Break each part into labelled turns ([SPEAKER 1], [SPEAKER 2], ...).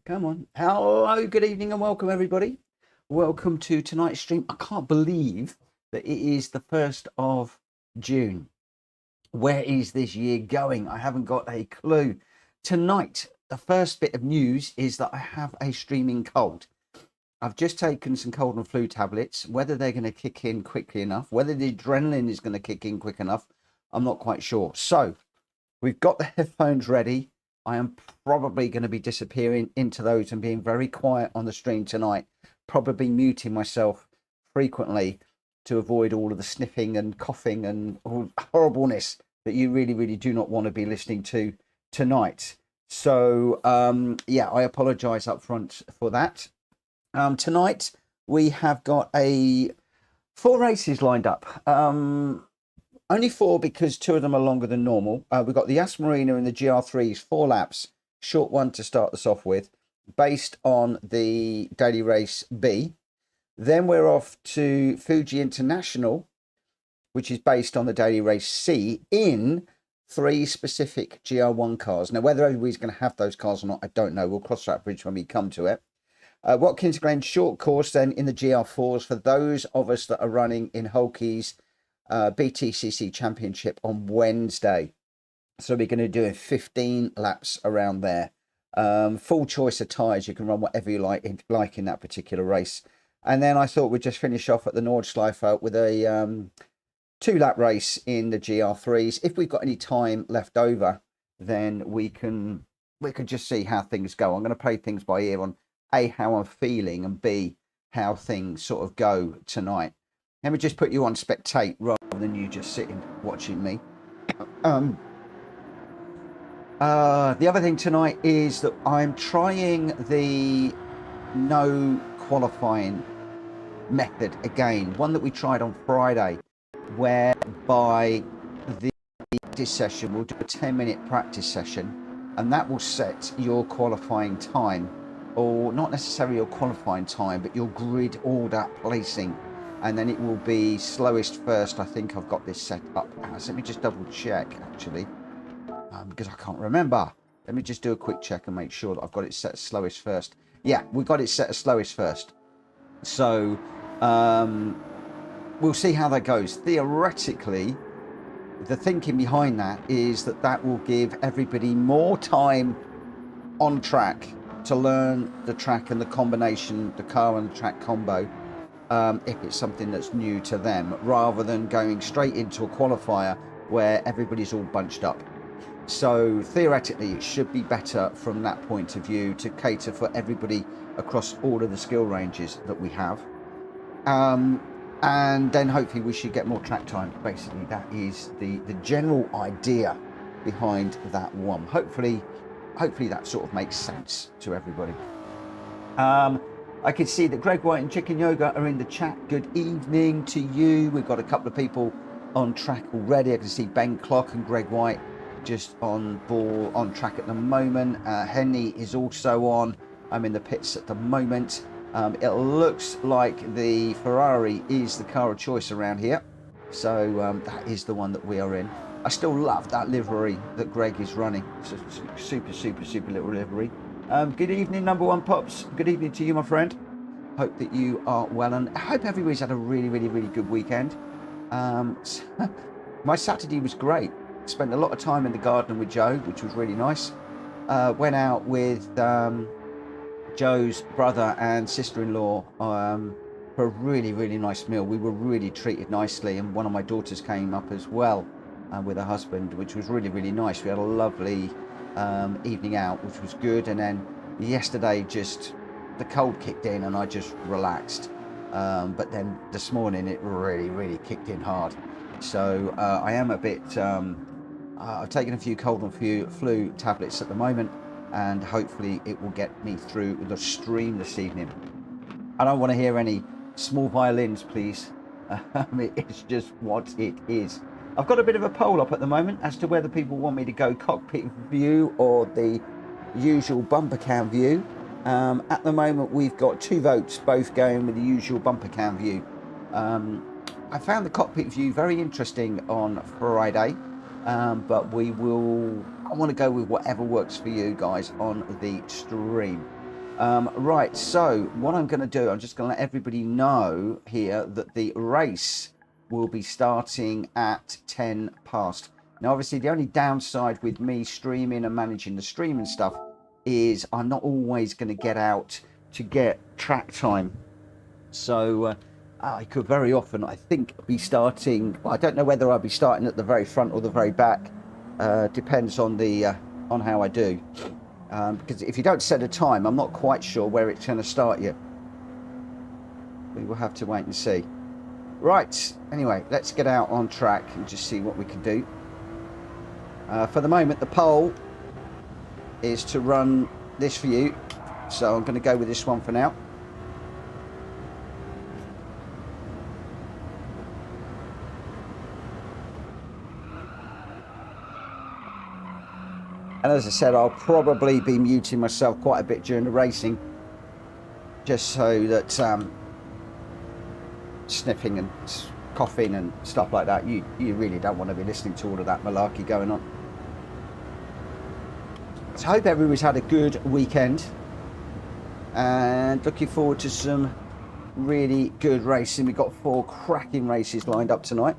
[SPEAKER 1] Come on. Hello, good evening and welcome everybody. Welcome to tonight's stream. I can't believe that it is the 1st of June. Where is this year going? I haven't got a clue. Tonight, the first bit of news is that I have a streaming cold. I've just taken some cold and flu tablets. Whether they're going to kick in quickly enough, whether the adrenaline is going to kick in quick enough, I'm not quite sure. So we've got the headphones ready. I am probably going to be disappearing into those and being very quiet on the stream tonight, probably muting myself frequently to avoid all of the sniffing and coughing and horribleness that you really do not want to be listening to tonight. So yeah, I apologize up front for that. Tonight we have got 4 races lined up. Only 4 because 2 of them are longer than normal. We've got the Yas Marina and the GR3s, 4 laps, short one to start us off with, based on the daily race B. Then we're off to Fuji International, which is based on the daily race C, in 3 specific GR1 cars. Now, whether everybody's going to have those cars or not, I don't know. We'll cross that bridge when we come to it. Watkins Glen short course then in the GR4s for those of us that are running in Hulky's BTCC Championship on Wednesday. So we're going to do 15 laps around there. Full choice of tyres. You can run whatever you like in that particular race. And then I thought we'd just finish off at the Nordschleife with a 2-lap race in the GR3s. If we've got any time left over, then we could just see how things go. I'm going to play things by ear on A, how I'm feeling, and B, how things sort of go tonight. Let me just put you on spectate rather than you just sitting watching me. The other thing tonight is that I'm trying the no qualifying method again. One that we tried on Friday, whereby the practice session, we'll do a 10-minute practice session, and that will set your qualifying time, or not necessarily your qualifying time, but your grid order placing. And then it will be slowest first. I think I've got this set up as. Let me just double check, actually, because I can't remember. Let me just do a quick check and make sure that I've got it set as slowest first. Yeah, we've got it set as slowest first. So we'll see how that goes. Theoretically, the thinking behind that is that that will give everybody more time on track to learn the track and the combination, the car and the track combo. If it's something that's new to them, rather than going straight into a qualifier where everybody's all bunched up. So theoretically it should be better from that point of view to cater for everybody across all of the skill ranges that we have, and then hopefully we should get more track time. Basically that is the general idea behind that one. Hopefully that sort of makes sense to everybody. I can see that Gr.x and Chicken Yoga are in the chat. Good evening to you. We've got a couple of people on track already. I can see Ben Clock and Gr.x just on track at the moment. Henny is also on. I'm in the pits at the moment. It looks like the Ferrari is the car of choice around here. So that is the one that we are in. I still love that livery that Gr.x is running. It's a super little livery. Good evening, number 1 Pops. Good evening to you, my friend. Hope that you are well, and I hope everybody's had a really good weekend. My Saturday was great. Spent a lot of time in the garden with Joe, which was really nice. Went out with Joe's brother and sister-in-law for a really nice meal. We were really treated nicely, and one of my daughters came up as well with her husband, which was really nice. We had a lovely evening out, which was good. And then yesterday, just the cold kicked in and I just relaxed, but then this morning it really kicked in hard. So I am a bit I've taken a few cold and flu tablets at the moment, and hopefully it will get me through the stream this evening. I don't want to hear any small violins, please. It's just what it is. I've got a bit of a poll up at the moment as to whether people want me to go cockpit view or the usual bumper cam view. At the moment we've got 2 votes, both going with the usual bumper cam view. I found the cockpit view very interesting on Friday, but I want to go with whatever works for you guys on the stream. Right, so what I'm going to do, I'm just going to let everybody know here that the race will be starting at 10 past. Now, obviously, the only downside with me streaming and managing the stream and stuff is I'm not always going to get out to get track time. So I could very often, I think, be starting. Well, I don't know whether I'll be starting at the very front or the very back. Depends on the on how I do. Because if you don't set a time, I'm not quite sure where it's going to start yet. We will have to wait and see. Right, anyway, let's get out on track and just see what we can do. For the moment, the poll is to run this for you. So I'm going to go with this one for now. And as I said, I'll probably be muting myself quite a bit during the racing, just so that sniffing and coughing and stuff like that, you really don't want to be listening to all of that malarkey going on. So I hope everybody's had a good weekend and looking forward to some really good racing. We've got 4 cracking races lined up tonight,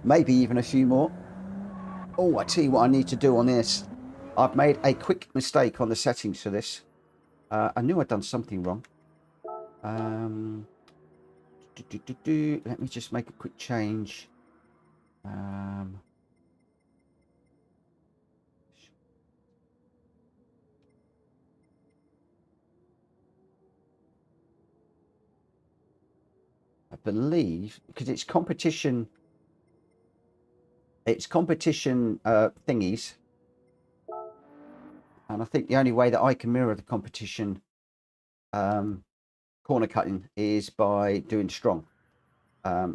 [SPEAKER 1] maybe even a few more. Oh, I tell you what I need to do on this. I've made a quick mistake on the settings for this. I knew I'd done something wrong. Let me just make a quick change. I believe, because it's competition thingies. And I think the only way that I can mirror the competition corner cutting is by doing strong.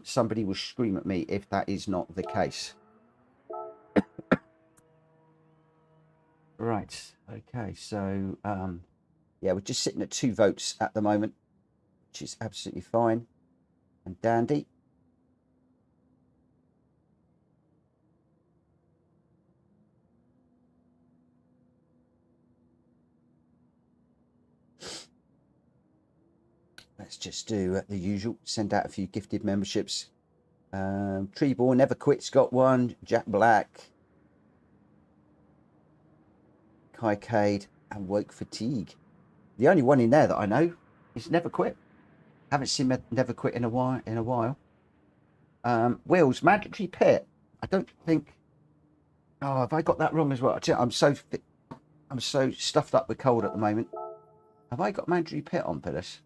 [SPEAKER 1] Somebody will scream at me if that is not the case. Right, okay, so yeah, we're just sitting at 2 votes at the moment, which is absolutely fine and dandy. Let's just do the usual, send out a few gifted memberships. Treeball Never Quit's got one, Jack Black, Kai Cade and Woke Fatigue. The only one in there that I know is Never Quit. Haven't seen Never Quit in a while. Wheels, mandatory pit. I don't think. Oh, have I got that wrong as well? I'm so stuffed up with cold at the moment. Have I got mandatory pit on for this?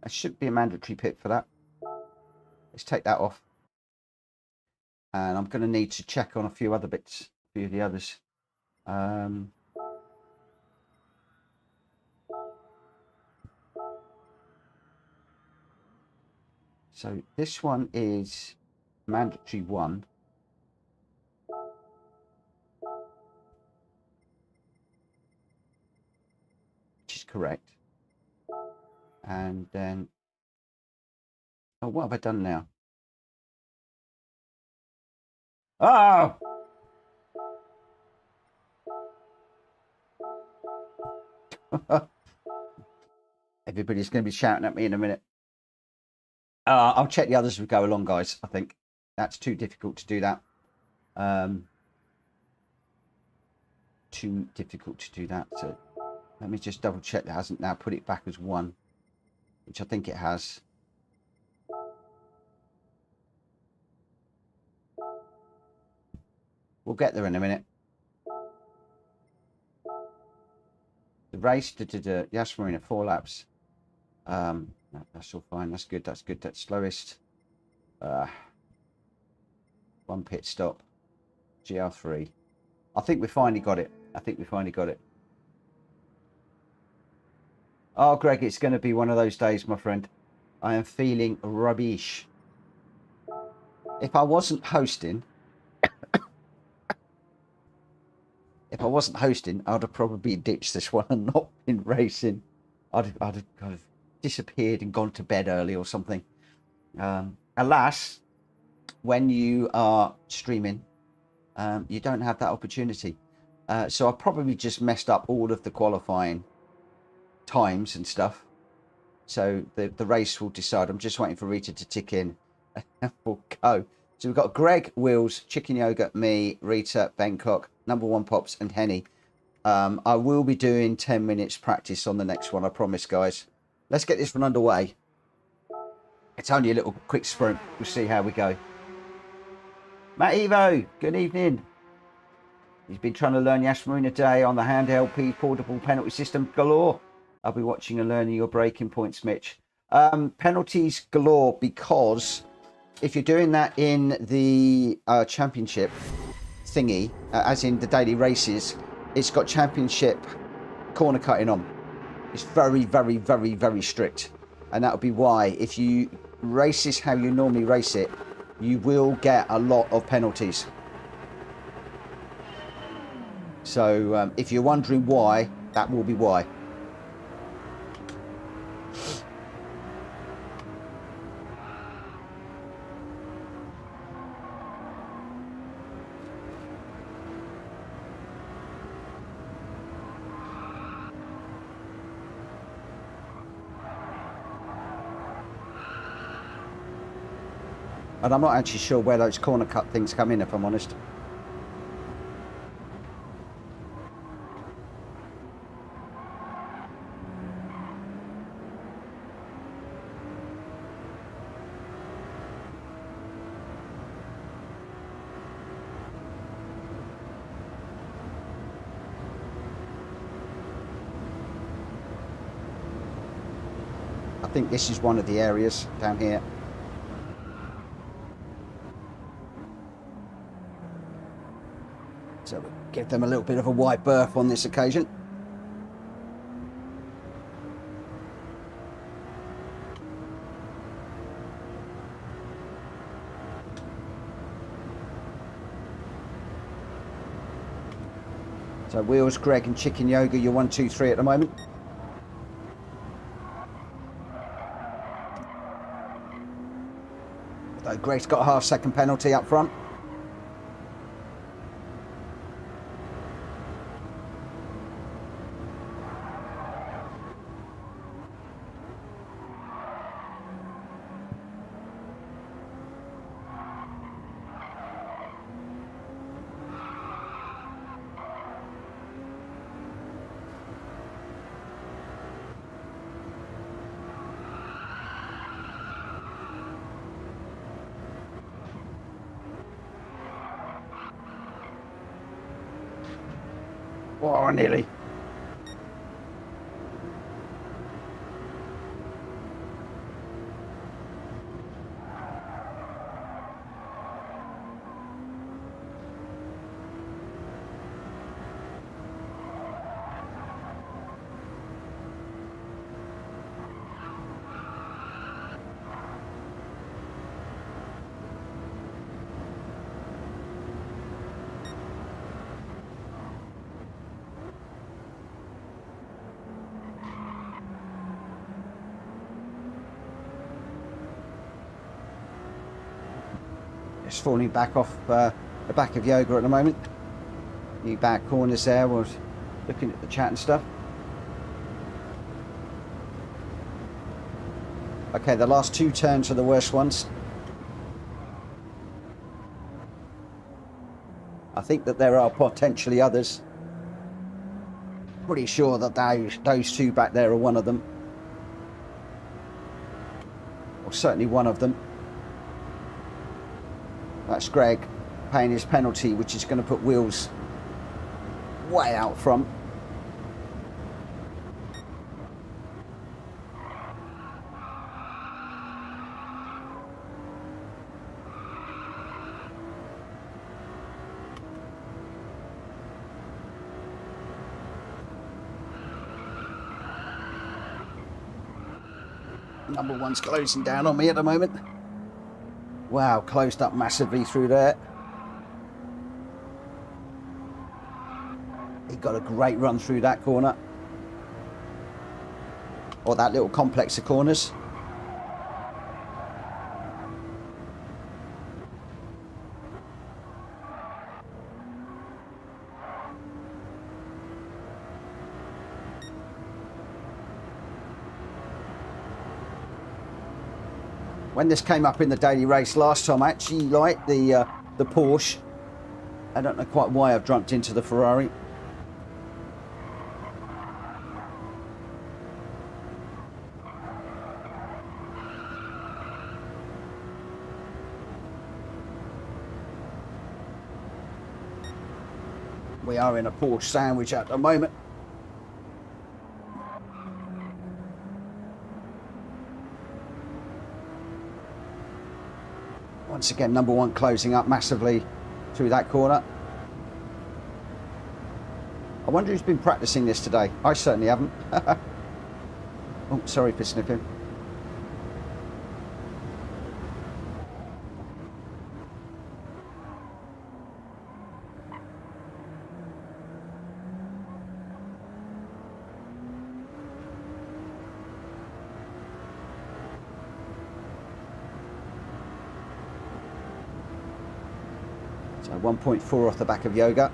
[SPEAKER 1] There should be a mandatory pit for that. Let's take that off. And I'm going to need to check on a few other bits, a few of the others. So this one is mandatory 1. Which is correct. And then, oh, what have I done now? Oh! Everybody's going to be shouting at me in a minute. I'll check the others as we go along, guys. I think that's too difficult to do that. Too difficult to do that. So let me just double check that hasn't now put it back as 1, which I think it has. We'll get there in a minute. The race, Yas Marina, 4 laps. That's all fine. That's good. That's good. That's slowest. 1 pit stop. GR3. I think we finally got it. Oh, Greg, it's going to be one of those days, my friend. I am feeling rubbish. If I wasn't hosting, I'd have probably ditched this one and not been racing. I'd have kind of disappeared and gone to bed early or something. Alas, when you are streaming, you don't have that opportunity. So I probably just messed up all of the qualifying times and stuff. So the race will decide. I'm just waiting for Rita to tick in and we'll go. So we've got Greg, Wills, Chicken Yogurt, me, Rita, Bangkok, Number One Pops, and Henny. I will be doing 10 minutes practice on the next one, I promise, guys. Let's get this one underway. It's only a little quick sprint. We'll see how we go. Matt Evo, good evening. He's been trying to learn Yas Marina Day on the handheld P portable penalty system galore. I'll be watching and learning your braking points, Mitch. Penalties galore, because if you're doing that in the championship thingy, as in the daily races, it's got championship corner cutting on. It's very, very, very, very strict. And that'll be why, if you race this how you normally race it, you will get a lot of penalties. So if you're wondering why, that will be why. And I'm not actually sure where those corner cut things come in, if I'm honest. I think this is one of the areas down here. So we'll give them a little bit of a wide berth on this occasion. So Wheels, Greg and Chicken Yoga, you're 1, 2, 3 at the moment. Although Greg's got a half-second penalty up front. Oh, nearly. Just falling back off the back of Yoga at the moment. New back corners there, we're looking at the chat and stuff. Okay, the last 2 turns are the worst ones. I think that there are potentially others. Pretty sure that those 2 back there are one of them. Or certainly one of them. That's Greg paying his penalty, which is going to put Wheels way out front. Number 1's closing down on me at the moment. Wow, closed up massively through there. He got a great run through that corner. Or that little complex of corners. When this came up in the daily race last time, I actually liked the Porsche. I don't know quite why I've jumped into the Ferrari. We are in a Porsche sandwich at the moment. Once again, number one closing up massively through that corner. I wonder who's been practicing this today. I certainly haven't. Oh, sorry for sniffing. So 1.4 off the back of Yoga.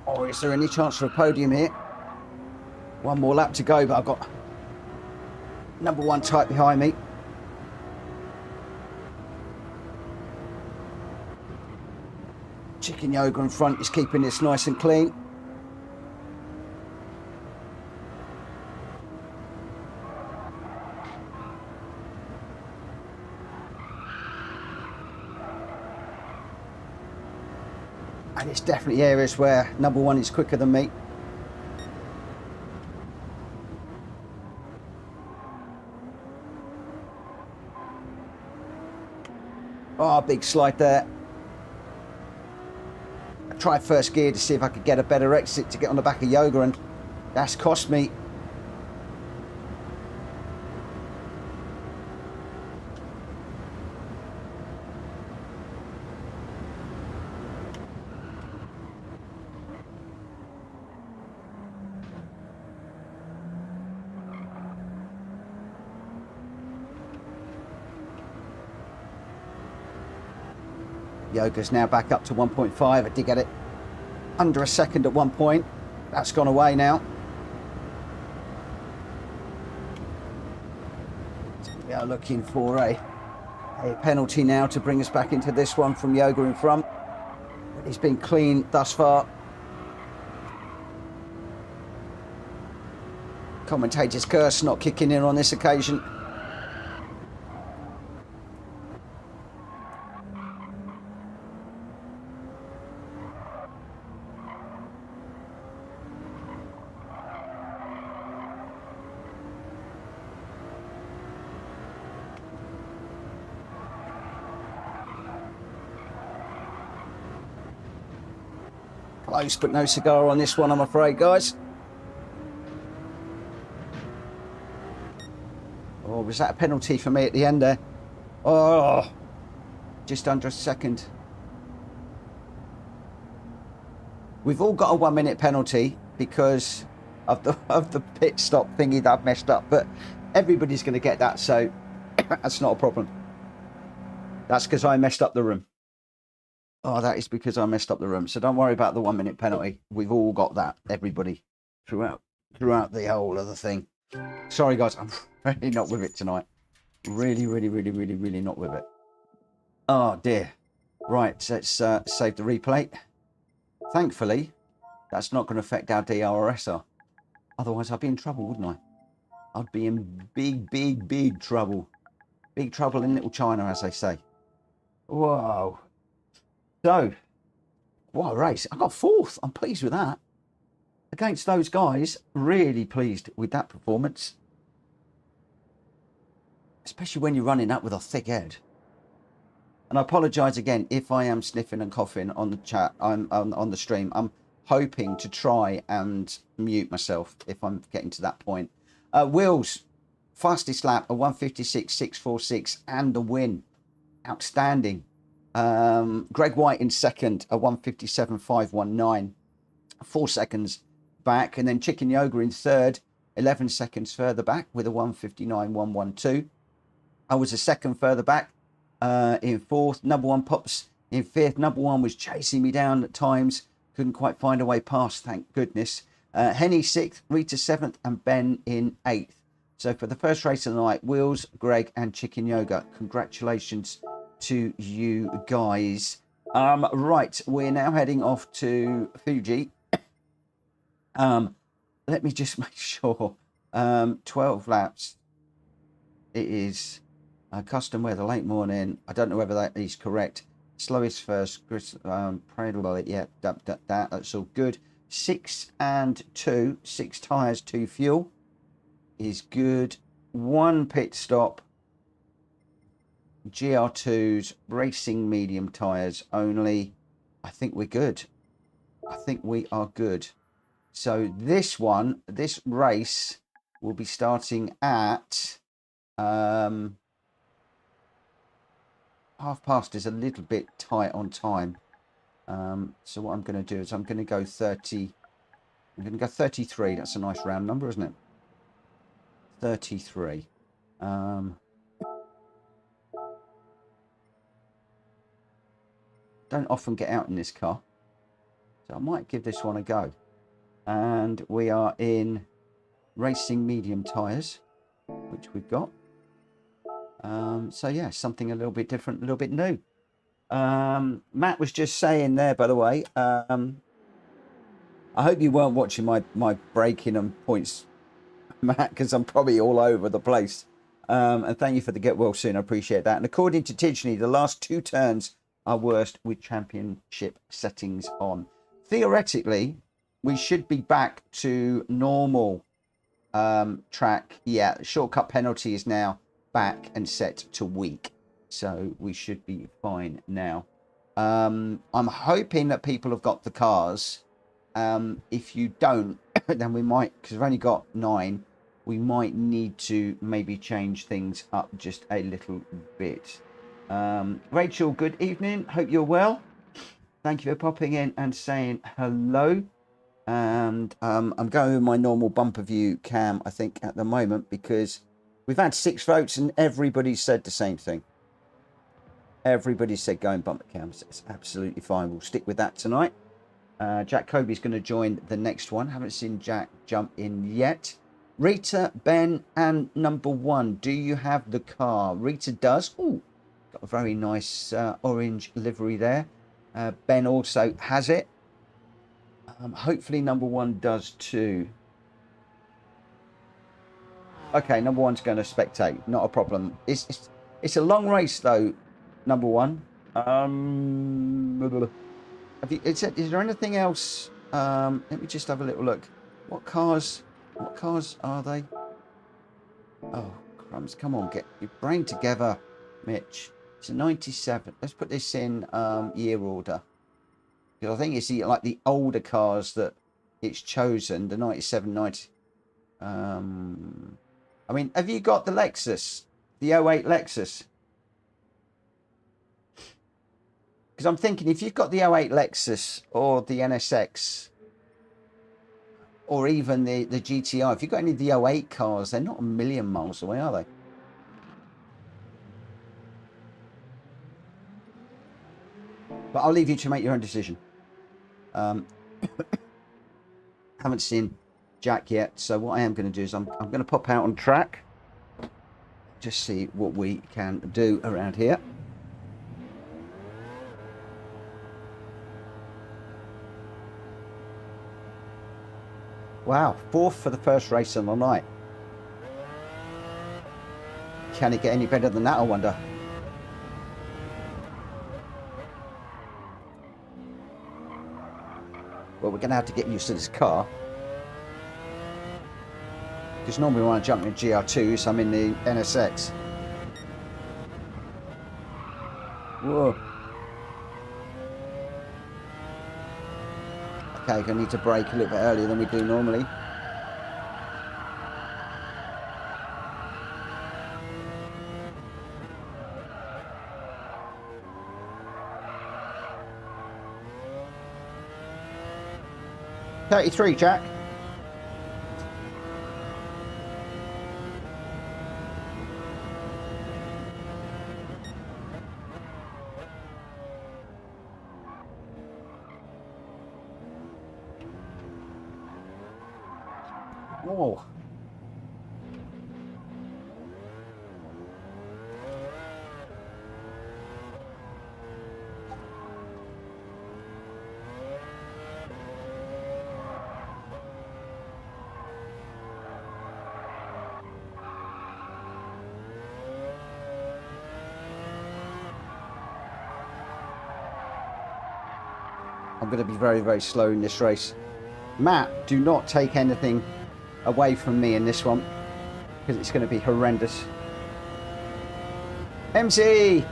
[SPEAKER 1] Oh, is there any chance for a podium here? One more lap to go, but I've got number one tight behind me. Chicken Yoga in front is keeping this nice and clean. And it's definitely areas where number one is quicker than me. Oh, big slide there. I tried first gear to see if I could get a better exit to get on the back of Yoga, and that's cost me. Yoga's now back up to 1.5. I did get it under a second at one point. That's gone away now. So we are looking for a penalty now to bring us back into this one from Yoga in front. But he's been clean thus far. Commentator's curse not kicking in on this occasion. Close, but no cigar on this one, I'm afraid, guys. Oh, was that a penalty for me at the end there? Oh, just under a second. We've all got a 1 minute penalty because of the pit stop thingy that I've messed up, but everybody's going to get that, so that's not a problem. That's because I messed up the room. Oh, that is because I messed up the room. So don't worry about the 1 minute penalty. We've all got that, everybody, throughout the whole of the thing. Sorry, guys, I'm really not with it tonight. Really not with it. Oh, dear. Right, let's save the replay. Thankfully, that's not going to affect our DRS. Otherwise, I'd be in trouble, wouldn't I? I'd be in big trouble. Big trouble in Little China, as they say. Whoa. So, what a race. I got fourth. I'm pleased with that. Against those guys, really pleased with that performance. Especially when you're running up with a thick head. And I apologise again if I am sniffing and coughing on the chat. I'm on the stream. I'm hoping to try and mute myself if I'm getting to that point. Wills, fastest lap, a 156.646 and the win. Outstanding. Greg White in second, a 157.519. 4 seconds back. And then Chicken Yoga in third, 11 seconds further back with a 159.112. I was a second further back in fourth. Number one Pops in fifth. Number one was chasing me down at times. Couldn't quite find a way past, thank goodness. Henny sixth, Rita seventh, and Ben in eighth. So for the first race of the night, Wills, Greg, and Chicken Yoga, congratulations to you guys. Right, we're now heading off to Fuji. Let me just make sure. 12 laps. It is custom weather, late morning. I don't know whether that is correct. Slowest first. Yeah, that's all good. 6 and 2. 6 tyres, 2 fuel is good. 1 pit stop. GR2s, racing medium tyres only. I think we're good. I think we are good. So this race will be starting at 1:30 is a little bit tight on time. So what I'm going to do is I'm going to go 30. I'm going to go 33. That's a nice round number, isn't it? 33. Don't often get out in this car, so I might give this one a go. And we are in racing medium tyres, which we've got. So yeah, something a little bit different, a little bit new. Matt was just saying there, by the way, I hope you weren't watching my braking and points, Matt, because I'm probably all over the place. And thank you for the get well soon. I appreciate that. And according to Tidgney, the last 2 turns are worst with championship settings on. Theoretically, we should be back to normal track. Yeah, shortcut penalty is now back and set to weak, so we should be fine now. I'm hoping that people have got the cars. If you don't, then we might, because we've only got 9, we might need to maybe change things up just a little bit. Rachel, good evening, hope you're well. Thank you for popping in and saying hello. And I'm going with my normal bumper view cam, I think, at the moment, because we've had 6 votes and everybody said the same thing. Everybody said going bumper cams. It's absolutely fine. We'll stick with that tonight. Jack Kobe's going to join the next one. Haven't seen Jack jump in yet. Rita, Ben, and number 1. Do you have the car? Rita does. Oh, got a very nice orange livery there. Ben also has it. Hopefully number 1 does too. Okay, number 1's going to spectate. Not a problem. It's a long race though. Number 1. Is there anything else? Let me just have a little look. What cars are they? Oh crumbs! Come on, get your brain together, Mitch. It's a 97. Let's put this in year order. Because I think it's like the older cars that it's chosen, the 97, 90. I mean, have you got the Lexus, the 08 Lexus? Because I'm thinking if you've got the 08 Lexus or the NSX or even the GTR, if you've got any of the 08 cars, they're not a million miles away, are they? But I'll leave you to make your own decision. Haven't seen Jack yet, so what I am going to do is I'm going to pop out on track, just see what we can do around here. Wow, 4th for the first race of the night. Can it get any better than that, I wonder? Well, we're going to have to get used to this car. Because normally when I jump in GR2s, I'm in the NSX. Whoa. Okay, I need to brake a little bit earlier than we do normally. $33, Jack. Oh. I'm going to be very, very slow in this race. Matt, do not take anything away from me in this one, because it's going to be horrendous. MC,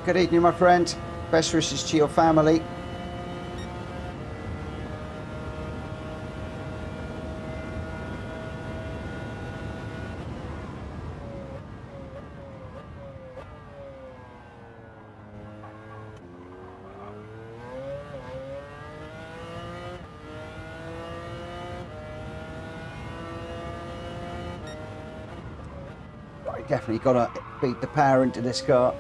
[SPEAKER 1] good evening, my friend. Best wishes to your family. Definitely got to beat the power into this car.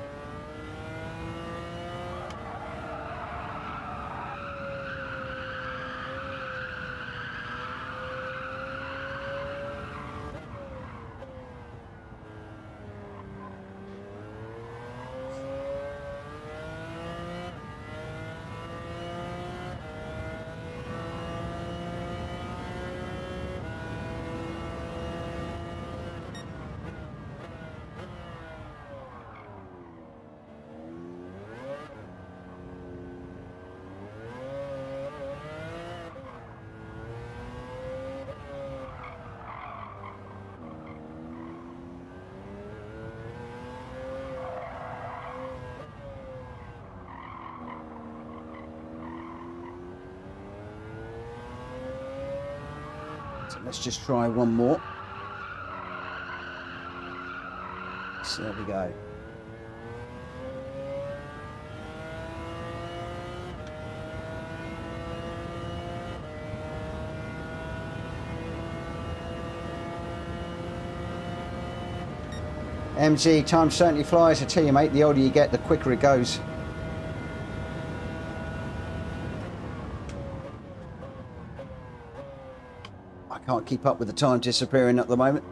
[SPEAKER 1] Let's just try one more. So there we go. MG, time certainly flies. I tell you, mate, the older you get, the quicker it goes. Can't keep up with the time disappearing at the moment.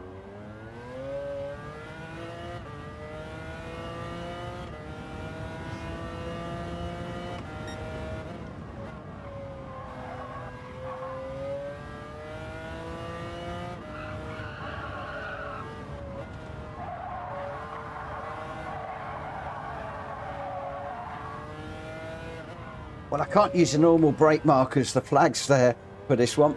[SPEAKER 1] Well, I can't use the normal brake markers, the flags there for this one.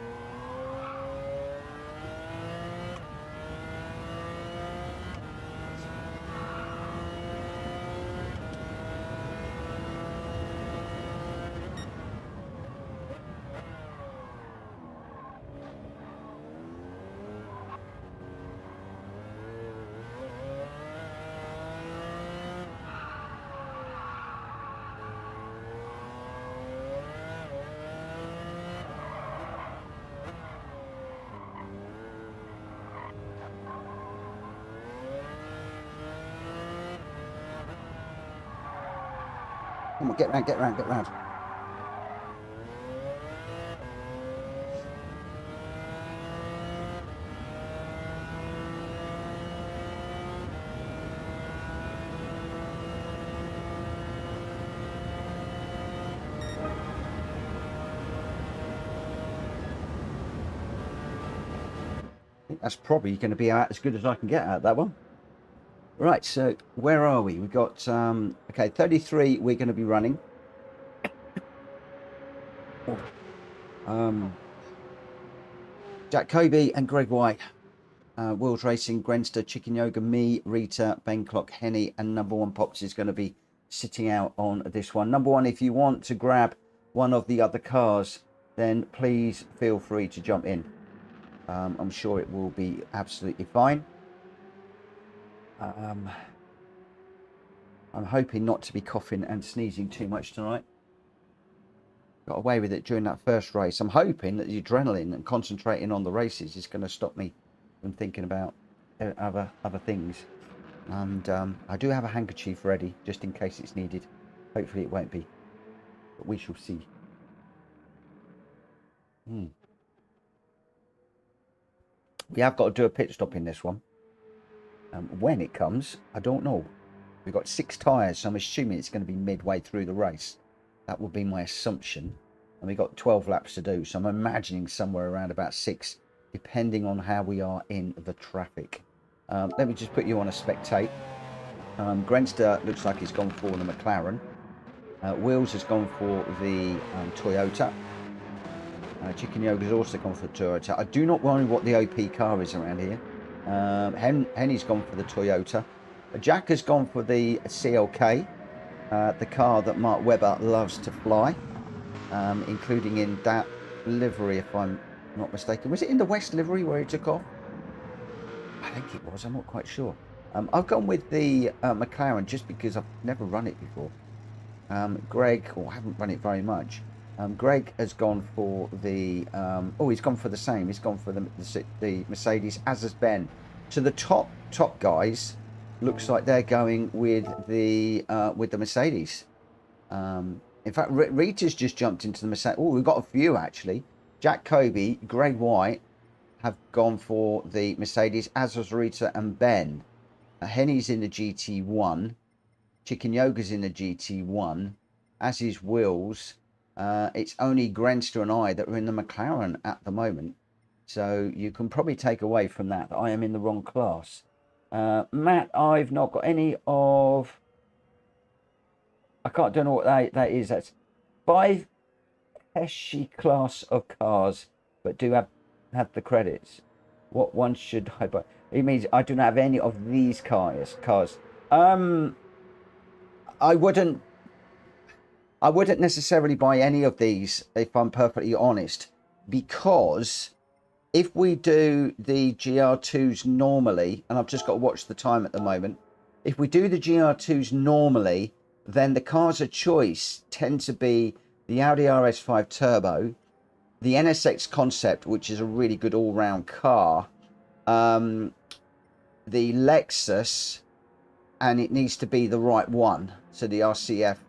[SPEAKER 1] Come on, get round, get round, get round. I think that's probably going to be out as good as I can get out of that one. Right, so where are we? We've got, okay, 33 we're going to be running. Jack Kobe and Greg White. World Racing, Grenster, Chicken Yoga, me, Rita, Ben Clock, Henny, and number one Pops is going to be sitting out on this one. Number one, if you want to grab one of the other cars, then please feel free to jump in. I'm sure it will be absolutely fine. I'm hoping not to be coughing and sneezing too much tonight. Got away with it during that first race. I'm hoping that the adrenaline and concentrating on the races is going to stop me from thinking about other things. And I do have a handkerchief ready just in case it's needed. Hopefully it won't be, but we shall see. We have got to do a pit stop in this one. When it comes, I don't know. We've got 6 tyres, so I'm assuming it's going to be midway through the race. That would be my assumption. And we've got 12 laps to do, so I'm imagining somewhere around about 6, depending on how we are in the traffic. Let me just put you on a spectate. Grenster looks like he's gone for the McLaren. Wheels has gone for the Toyota. Chicken Yoga's also gone for the Toyota. I do not know what the OP car is around here. Henny's gone for the Toyota. Jack has gone for the CLK, the car that Mark Webber loves to fly, including in that livery, if I'm not mistaken. Was it in the West livery where he took off? I think it was. I'm not quite sure. I've gone with the McLaren just because I've never run it before. Greg, or I haven't run it very much. Greg has gone for the he's gone for the same. He's gone for the Mercedes, as has Ben. So the top guys looks like they're going with the Mercedes. In fact, Rita's just jumped into the Mercedes. Oh, we've got a few actually. Jack Kobe, Greg White have gone for the Mercedes, as was Rita and Ben. Henny's in the GT1. Chicken Yoga's in the GT1, as is Wills. It's only Grenster and I that are in the McLaren at the moment. So you can probably take away from that I am in the wrong class. Matt, I've not got any of... don't know what that is. That's 5 Pesci class of cars, but do have the credits. What one should I buy? It means I do not have any of these cars. I wouldn't necessarily buy any of these, if I'm perfectly honest, because if we do the GR2s normally, and I've just got to watch the time at the moment, if we do the GR2s normally, then the cars of choice tend to be the Audi RS5 Turbo, the NSX Concept, which is a really good all-round car, the Lexus, and it needs to be the right one, so the RCF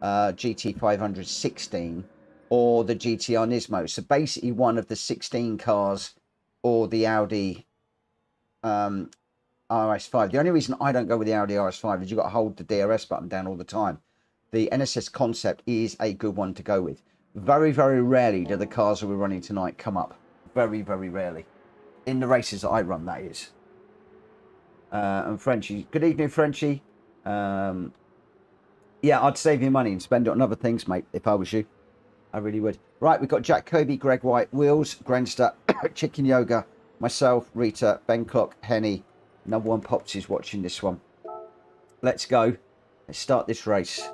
[SPEAKER 1] GT500 16 or the GTR Nismo. So basically one of the 16 cars or the Audi RS5. The only reason I don't go with the Audi RS5 is you've got to hold the DRS button down all the time. The NSX Concept is a good one to go with. Very, very rarely do the cars that we're running tonight come up. Very, very rarely. In the races that I run, that is. And Frenchie. Good evening, Frenchie. Yeah, I'd save you money and spend it on other things, mate, if I was you. I really would. Right, we've got Jack Kobe, Greg White, Wheels, Grenster, Chicken Yoga, myself, Rita, Ben Clock, Henny. Number one Pops is watching this one. Let's go. Let's start this race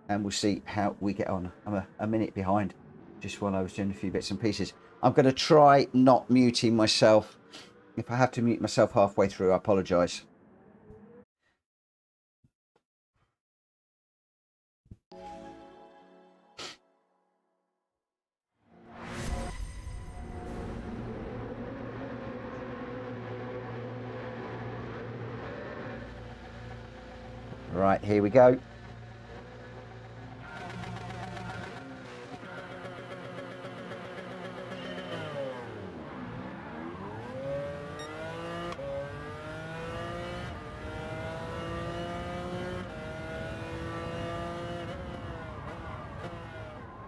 [SPEAKER 1] and we'll see how we get on. I'm a minute behind just while I was doing a few bits and pieces. I'm going to try not muting myself. If I have to mute myself halfway through, I apologise. Right, here we go.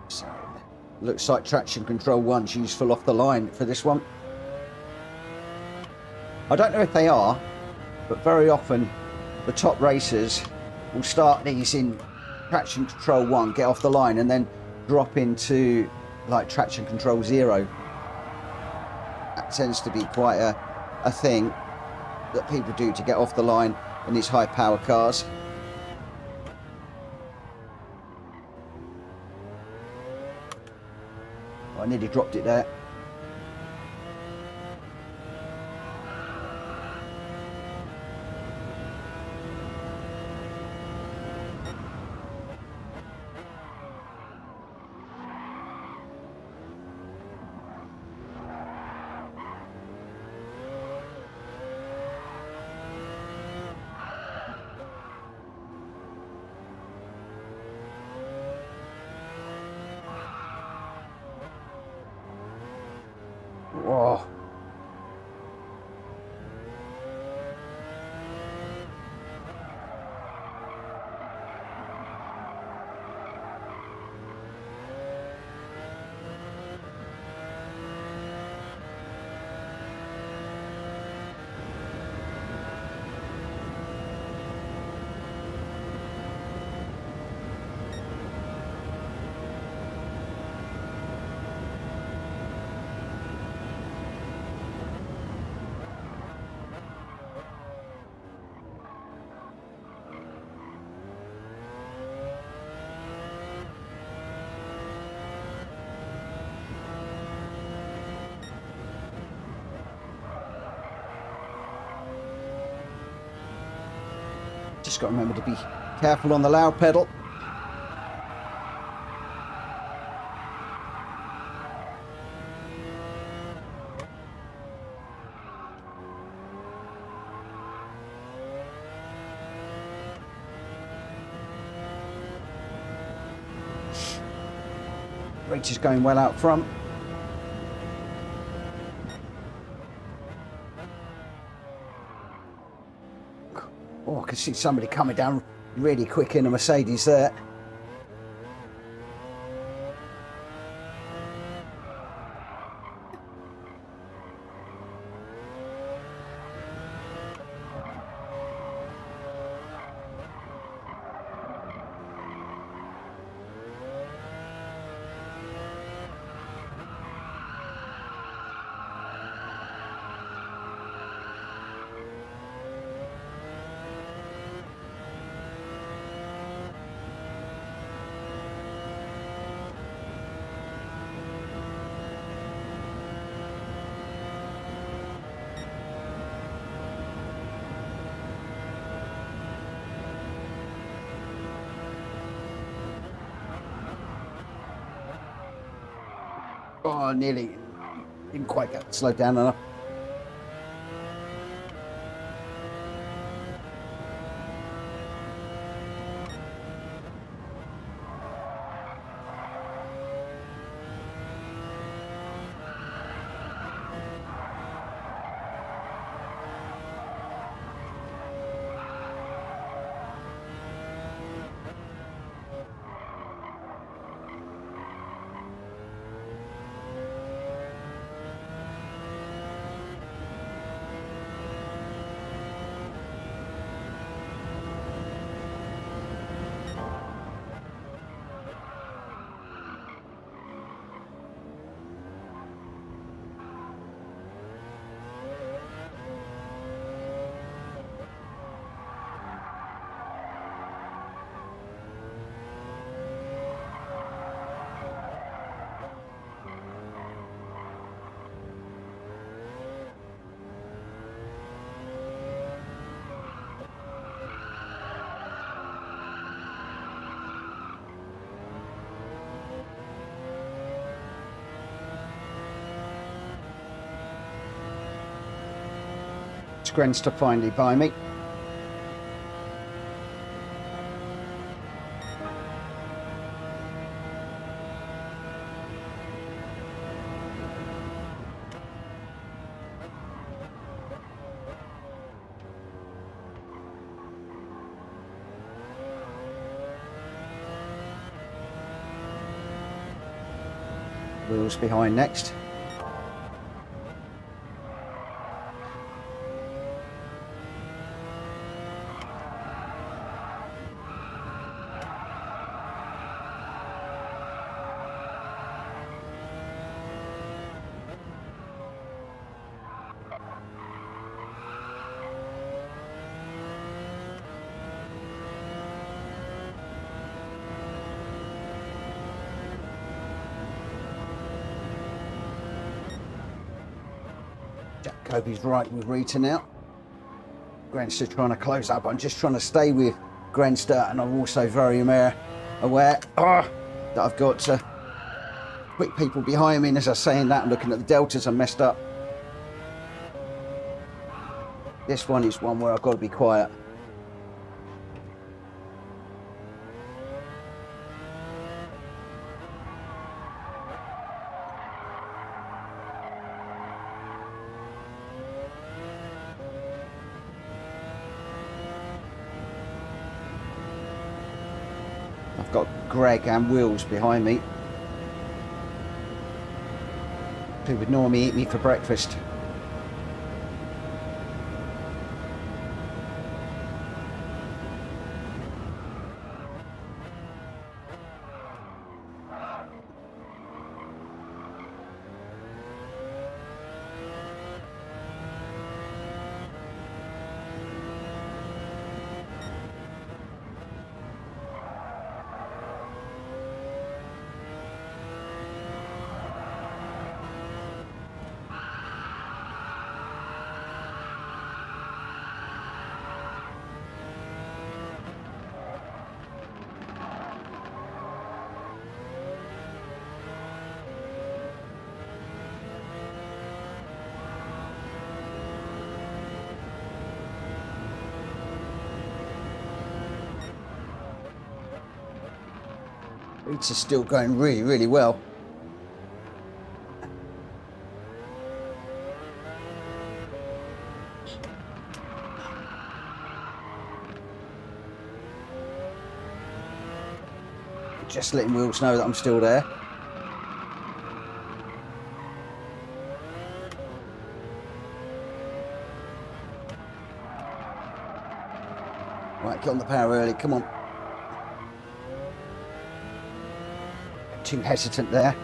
[SPEAKER 1] So, looks like traction control 1's useful off the line for this one. I don't know if they are, but very often the top racers will start these in traction control 1, get off the line, and then drop into like traction control 0. That tends to be quite a thing that people do to get off the line in these high power cars. nearly dropped it there. Whoa. Just got to remember to be careful on the loud pedal. Rate is going well out front. Oh, I can see somebody coming down really quick in a Mercedes there. Oh, nearly. Didn't quite get slowed down enough. Gren's to finally buy me. Wheels behind next. Kobe's right with Rita now. Gren's still trying to close up. I'm just trying to stay with Grenster, and I'm also very aware that I've got quick people behind me, and as I'm saying that, I'm looking at the deltas. I'm messed up. This one is one where I've got to be quiet. I've got Greg and Wills behind me, who would normally eat me for breakfast. It's still going really, really well. Just letting Wills know that I'm still there. Right, get on the power early, come on. Too hesitant there.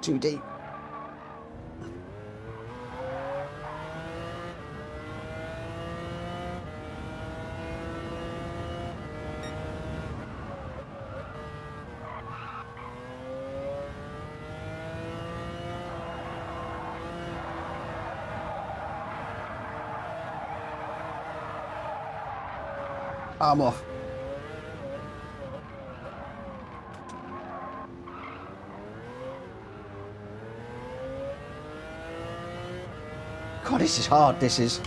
[SPEAKER 1] Too deep. I'm off. God, this is hard, this is.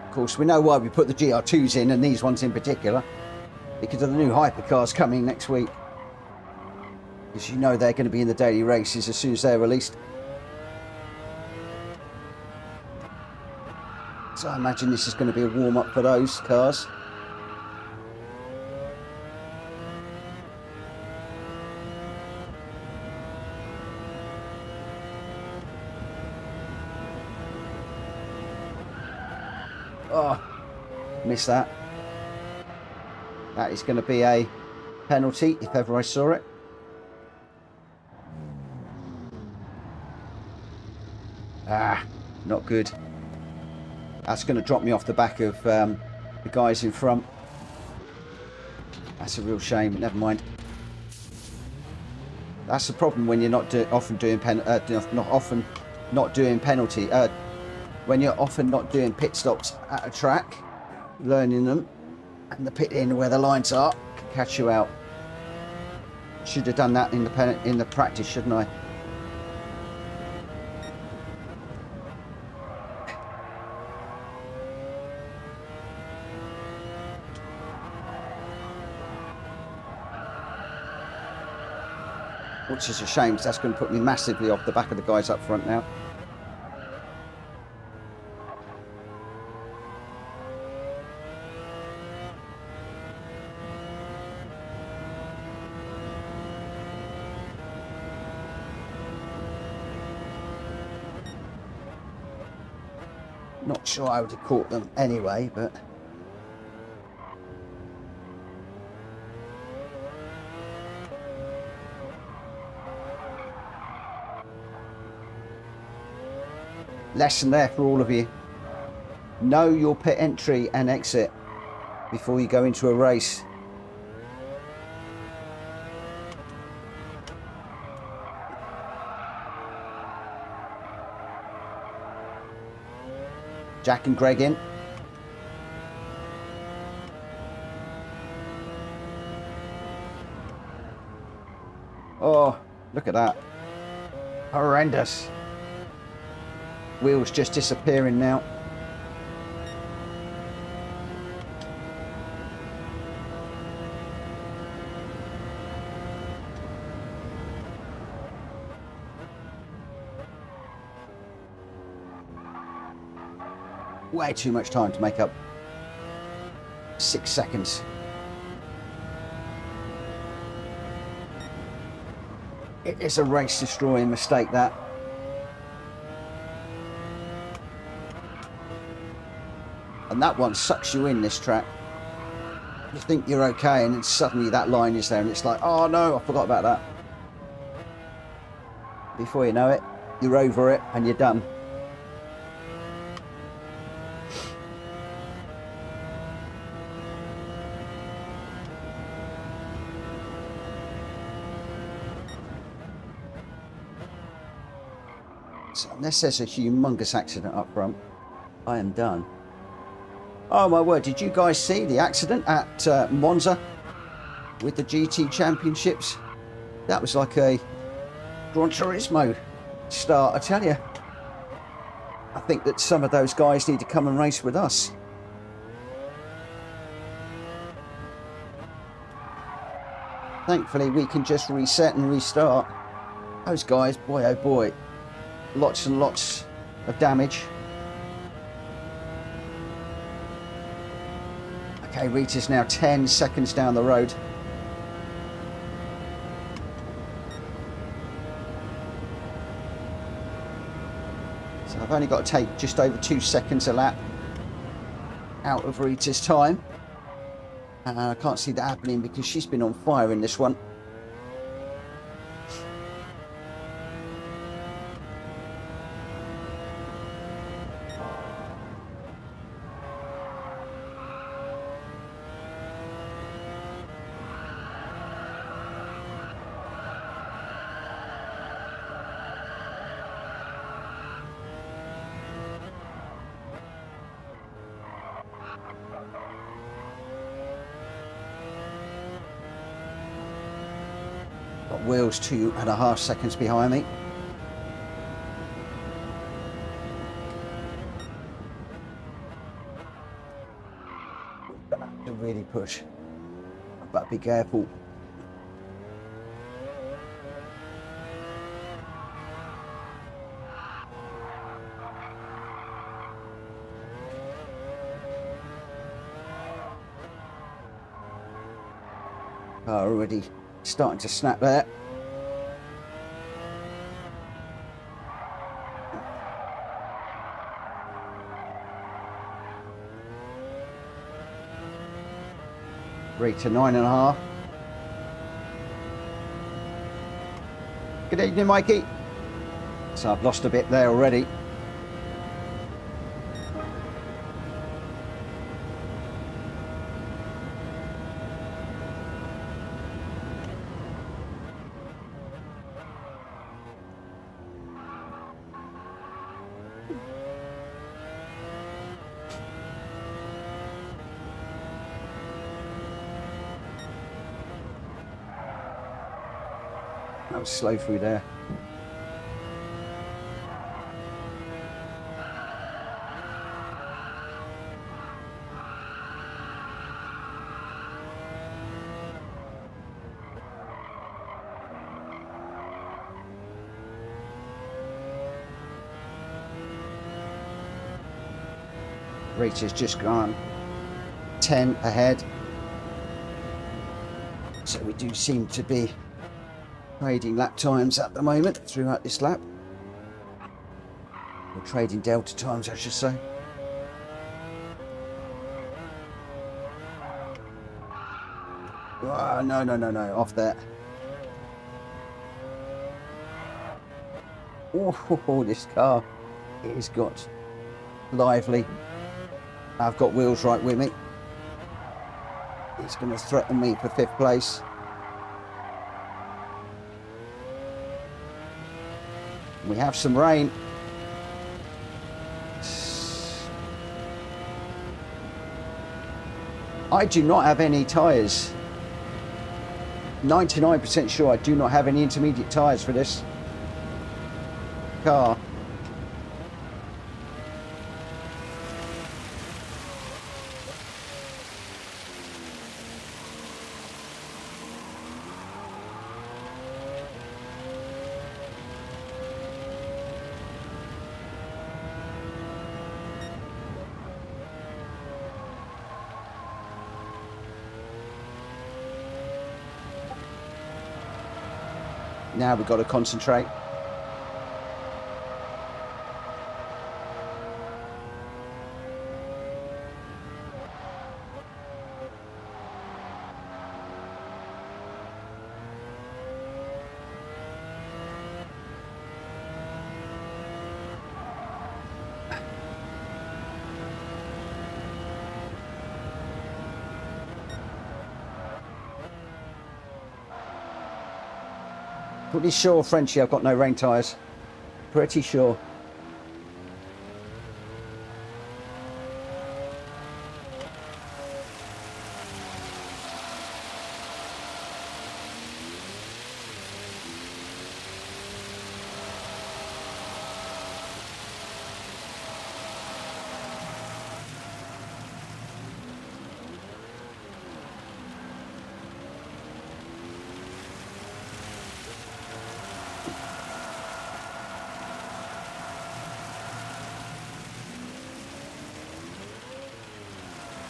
[SPEAKER 1] Of course, we know why we put the GR2s in, and these ones in particular, because of the new hypercars coming next week. Because you know they're going to be in the daily races as soon as they're released. So I imagine this is going to be a warm-up for those cars. Oh, missed that. That is going to be a penalty if ever I saw it. Ah, not good. That's going to drop me off the back of the guys in front. That's a real shame. Never mind. That's the problem when you're not often doing penalty. When you're often not doing pit stops at a track, learning them, and the pit in where the lines are can catch you out. Should have done that in the practice, shouldn't I? Which is a shame, because that's going to put me massively off the back of the guys up front now. Not sure I would have caught them anyway, but lesson there for all of you. Know your pit entry and exit before you go into a race. Jack and Greg in. Oh, look at that. Horrendous. Wheels just disappearing now. Way too much time to make up 6 seconds. It is a race destroying mistake, that. And that one sucks you in, this track. You think you're okay, and then suddenly that line is there and it's like, oh no, I forgot about that. Before you know it, you're over it and you're done. So unless there's a humongous accident up front, I am done. Oh my word, did you guys see the accident at Monza with the GT Championships? That was like a Gran Turismo start, I tell you. I think that some of those guys need to come and race with us. Thankfully, we can just reset and restart. Those guys, boy oh boy, lots and lots of damage. Okay, Rita's now 10 seconds down the road. So I've only got to take just over 2 seconds a lap out of Rita's time. And I can't see that happening because she's been on fire in this one. Got Wheels 2.5 seconds behind me. Gonna have to really push, but be careful. Already starting to snap there. Rita 9.5. Good evening, Mikey. So I've lost a bit there already. That was slow through there. Rita's just gone 10 ahead. So we do seem to be trading lap times at the moment throughout this lap. Or trading delta times, I should say. Oh, no, no, no, no, off there. Oh, this car is got lively. I've got wheels right with me. It's going to threaten me for 5th place. We have some rain. I do not have any tyres. 99% sure I do not have any intermediate tyres for this car. Now we've got to concentrate. Pretty sure, Frenchie, I've got no rain tyres. Pretty sure.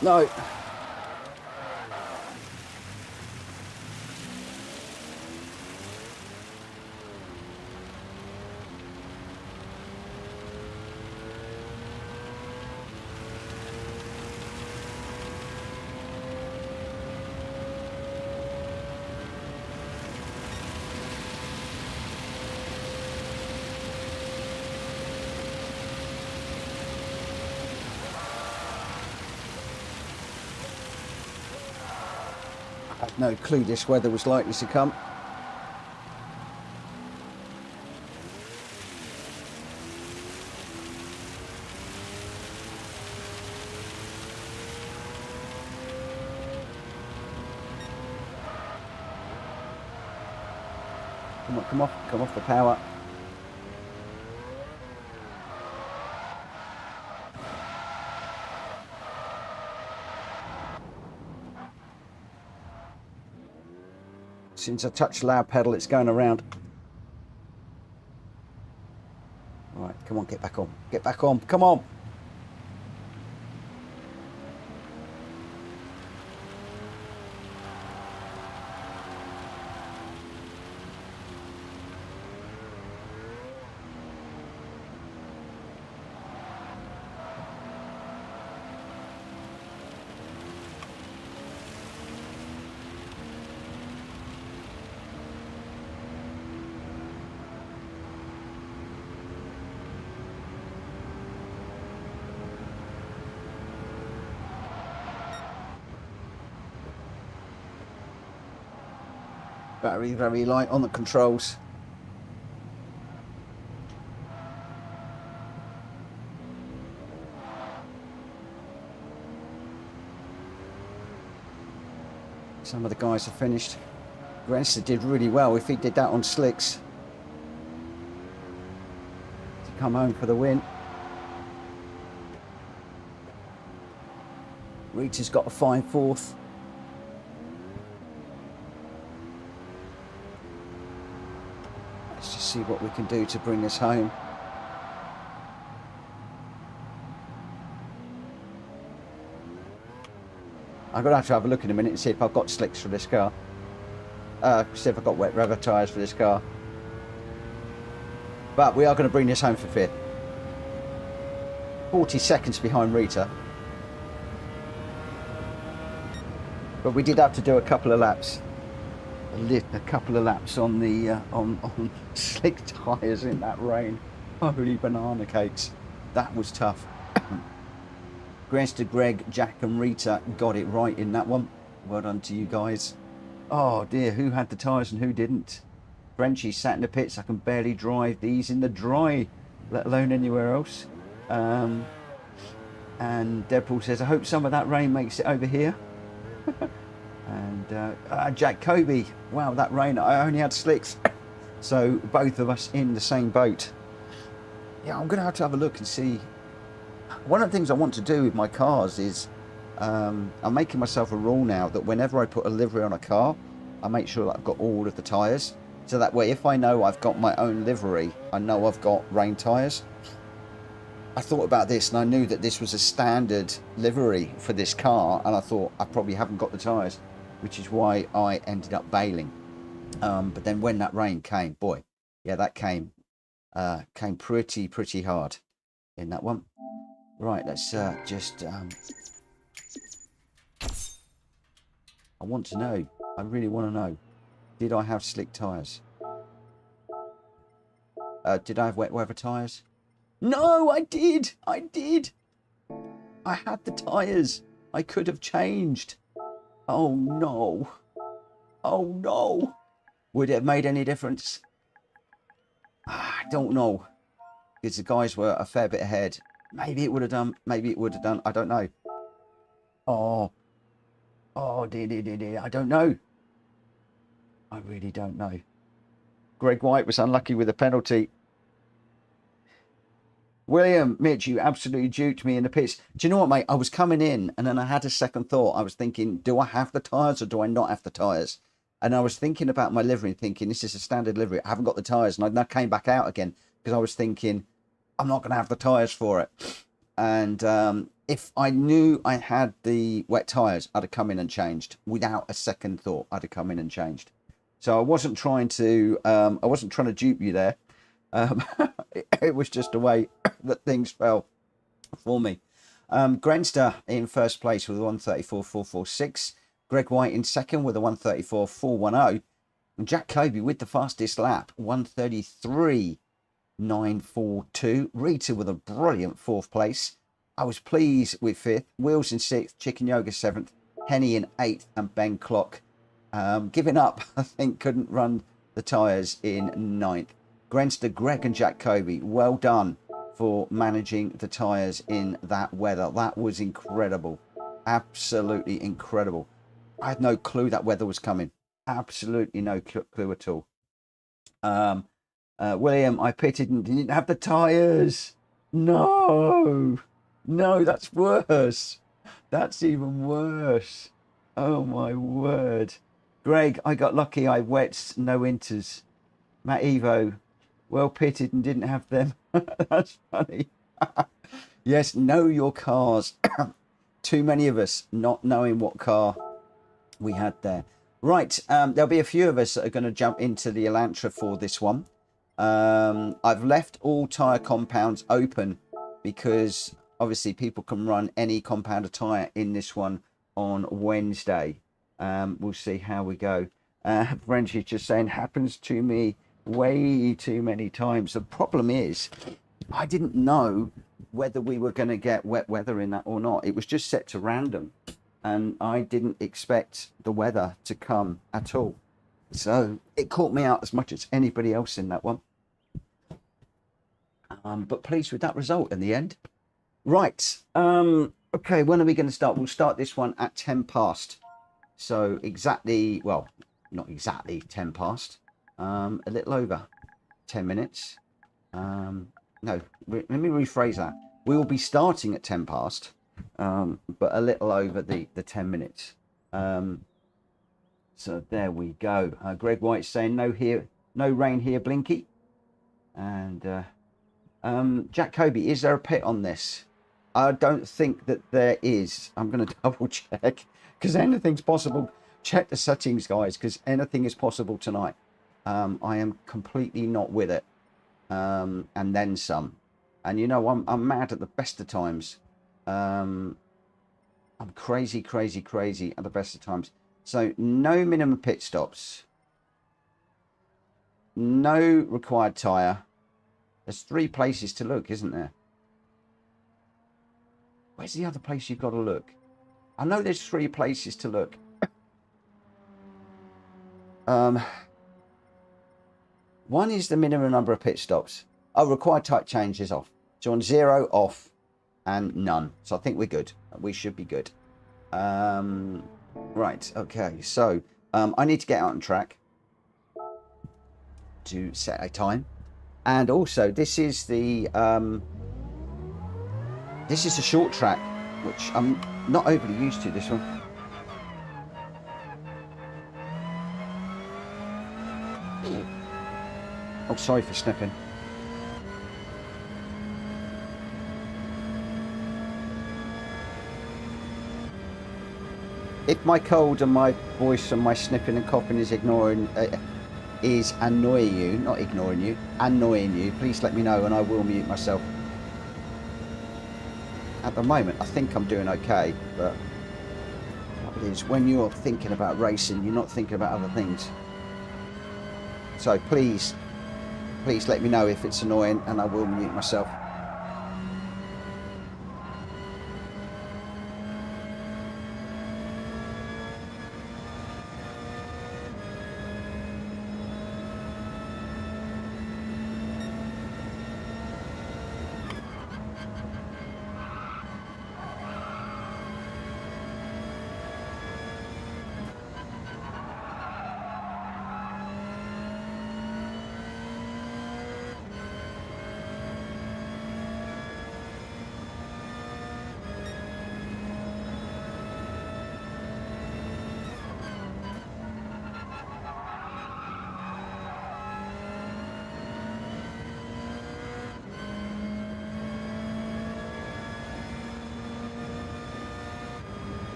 [SPEAKER 1] No. I had no clue this weather was likely to come. Come on, come off the power. Since I touched the loud pedal, it's going around. All right, come on, get back on. Get back on, come on. Very, very light on the controls. Some of the guys have finished. Gr.x did really well if he did that on slicks to come home for the win. Rita's got a fine 4th. Let's just see what we can do to bring us home. I'm going to have a look in a minute and see if I've got slicks for this car. See if I've got wet rubber tyres for this car. But we are going to bring this home for 5th. 40 seconds behind Rita. But we did have to do a couple of laps. A couple of laps on the on slick tyres in that rain. Holy banana cakes. That was tough. Congrats to Greg, Jack and Rita got it right in that one. Well done to you guys. Oh dear, who had the tyres and who didn't? Frenchie sat in the pits. I can barely drive these in the dry, let alone anywhere else. And Deadpool says, I hope some of that rain makes it over here. And Jack Kobe, wow, that rain, I only had slicks. So both of us in the same boat. Yeah, I'm going to have a look and see. One of the things I want to do with my cars is I'm making myself a rule now that whenever I put a livery on a car, I make sure that I've got all of the tyres. So that way, if I know I've got my own livery, I know I've got rain tyres. I thought about this and I knew that this was a standard livery for this car, and I thought I probably haven't got the tyres, which is why I ended up bailing. But then when that rain came, boy, yeah, that came pretty hard in that one. Right, let's just I want to know, I really want to know, did I have slick tyres? Did I have wet weather tyres? No, I did. I had the tyres. I could have changed. Oh no. Would it have made any difference? I don't know. Because the guys were a fair bit ahead. Maybe it would have done. Maybe it would have done. I don't know. Oh, dear. I don't know. I really don't know. Greg White was unlucky with a penalty. William, Mitch, you absolutely duped me in the pits. Do you know what, mate? I was coming in and then I had a second thought. I was thinking, do I have the tyres or do I not have the tyres? And I was thinking about my livery and thinking, this is a standard livery. I haven't got the tyres. And I came back out again because I was thinking, I'm not going to have the tyres for it. And if I knew I had the wet tyres, I'd have come in and changed. Without a second thought, I'd have come in and changed. So I wasn't trying to dupe you there. It was just a way that things fell for me. Grenster in first place with a 134.446. Greg White in second with a 134.410. And Jack Kobe with the fastest lap, 133.942. Rita with a brilliant fourth place. I was pleased with fifth. Wheels in sixth. Chicken Yoga seventh. Henny in eighth. And Ben Clock giving up, I think, couldn't run the tyres in ninth. Grenster, Greg and Jack Kobe, well done for managing the tyres in that weather. That was incredible. Absolutely incredible. I had no clue that weather was coming. Absolutely no clue at all. William, I pitted and didn't have the tyres. No, that's worse. That's even worse. Oh my word. Greg, I got lucky. I wets, no inters. Matt Evo, well pitted and didn't have them. That's funny. Yes, know your cars. Too many of us not knowing what car we had there. Right, there'll be a few of us that are going to jump into the Elantra for this one. I've left all tyre compounds open because obviously people can run any compound of tyre in this one on Wednesday. We'll see how we go. Frenchie just saying, happens to me way too many times. The problem is I didn't know whether we were going to get wet weather in that or not. It was just set to random and I didn't expect the weather to come at all, so it caught me out as much as anybody else in that one. But pleased with that result in the end. Right, okay, when are we going to start? We'll start this one at 10 past, so exactly, well, not exactly 10 past, a little over 10 minutes. No, let me rephrase that. We will be starting at 10 past, but a little over the 10 minutes. So there we go. Greg White saying no rain here, Blinky. And Jack Kobe, is there a pit on this? I don't think that there is. I'm going to double check because anything's possible. Check the settings, guys, because anything is possible tonight. I am completely not with it, and then some. And you know, I'm mad at the best of times. I'm crazy at the best of times. So no minimum pit stops. No required tyre. There's 3 places to look, isn't there? Where's the other place you've got to look? I know there's 3 places to look. One is the minimum number of pit stops. Oh, required type change is off. So on 0, off, and none. So I think we're good. We should be good. Right, okay. So I need to get out on track to set a time. And also, this is the this is a short track, which I'm not overly used to, this one. Oh, sorry for snipping. If my cold and my voice and my snipping and coughing is annoying you, not ignoring you, annoying you, please let me know and I will mute myself. At the moment, I think I'm doing okay, but it is when you're thinking about racing, you're not thinking about other things. So please let me know if it's annoying and I will mute myself.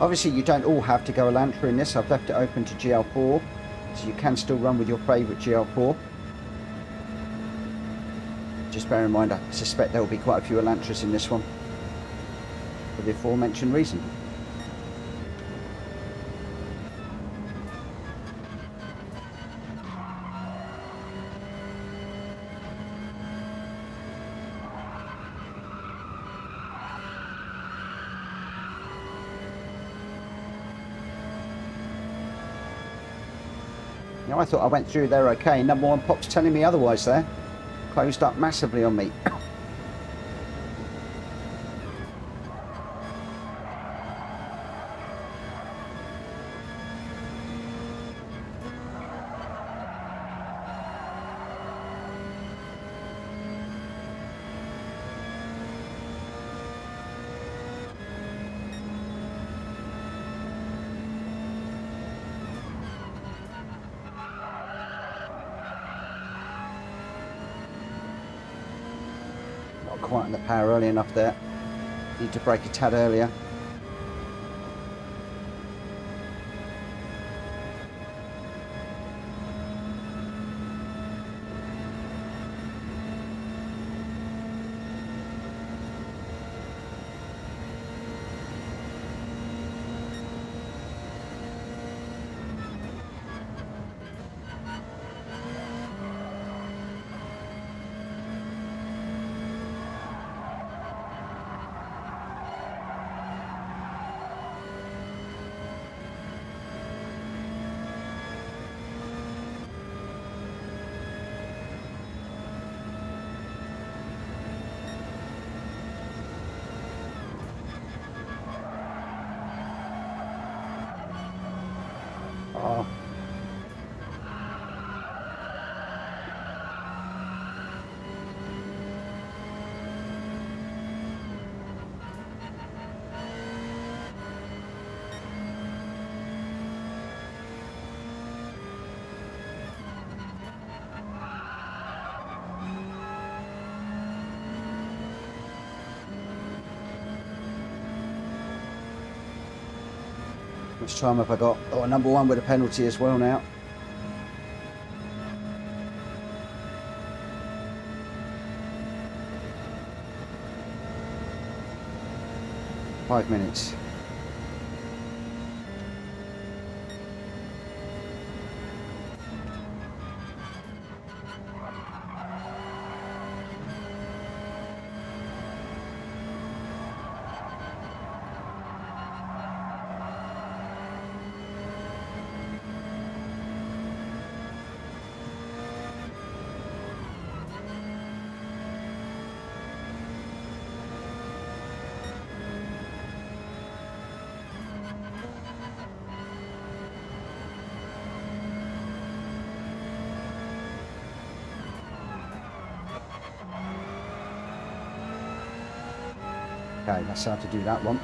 [SPEAKER 1] Obviously, you don't all have to go Elantra in this. I've left it open to GL4, so you can still run with your favourite GL4. Just bear in mind, I suspect there will be quite a few Elantras in this one, for the aforementioned reason. Now, I thought I went through there okay. Number 1 Pop's telling me otherwise there. Closed up massively on me. Quite on the power early enough there. Need to brake a tad earlier. Oh. How much time have I got? Oh, number 1 with a penalty as well now. Five minutes. Okay, that's how to do that one.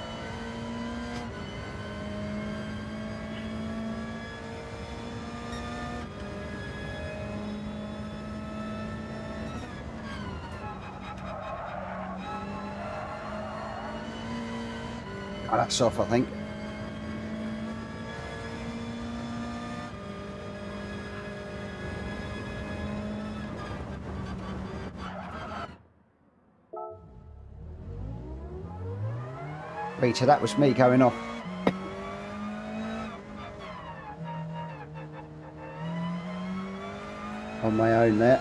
[SPEAKER 1] Oh, that's off, I think. Rita, that was me going off. On my own there.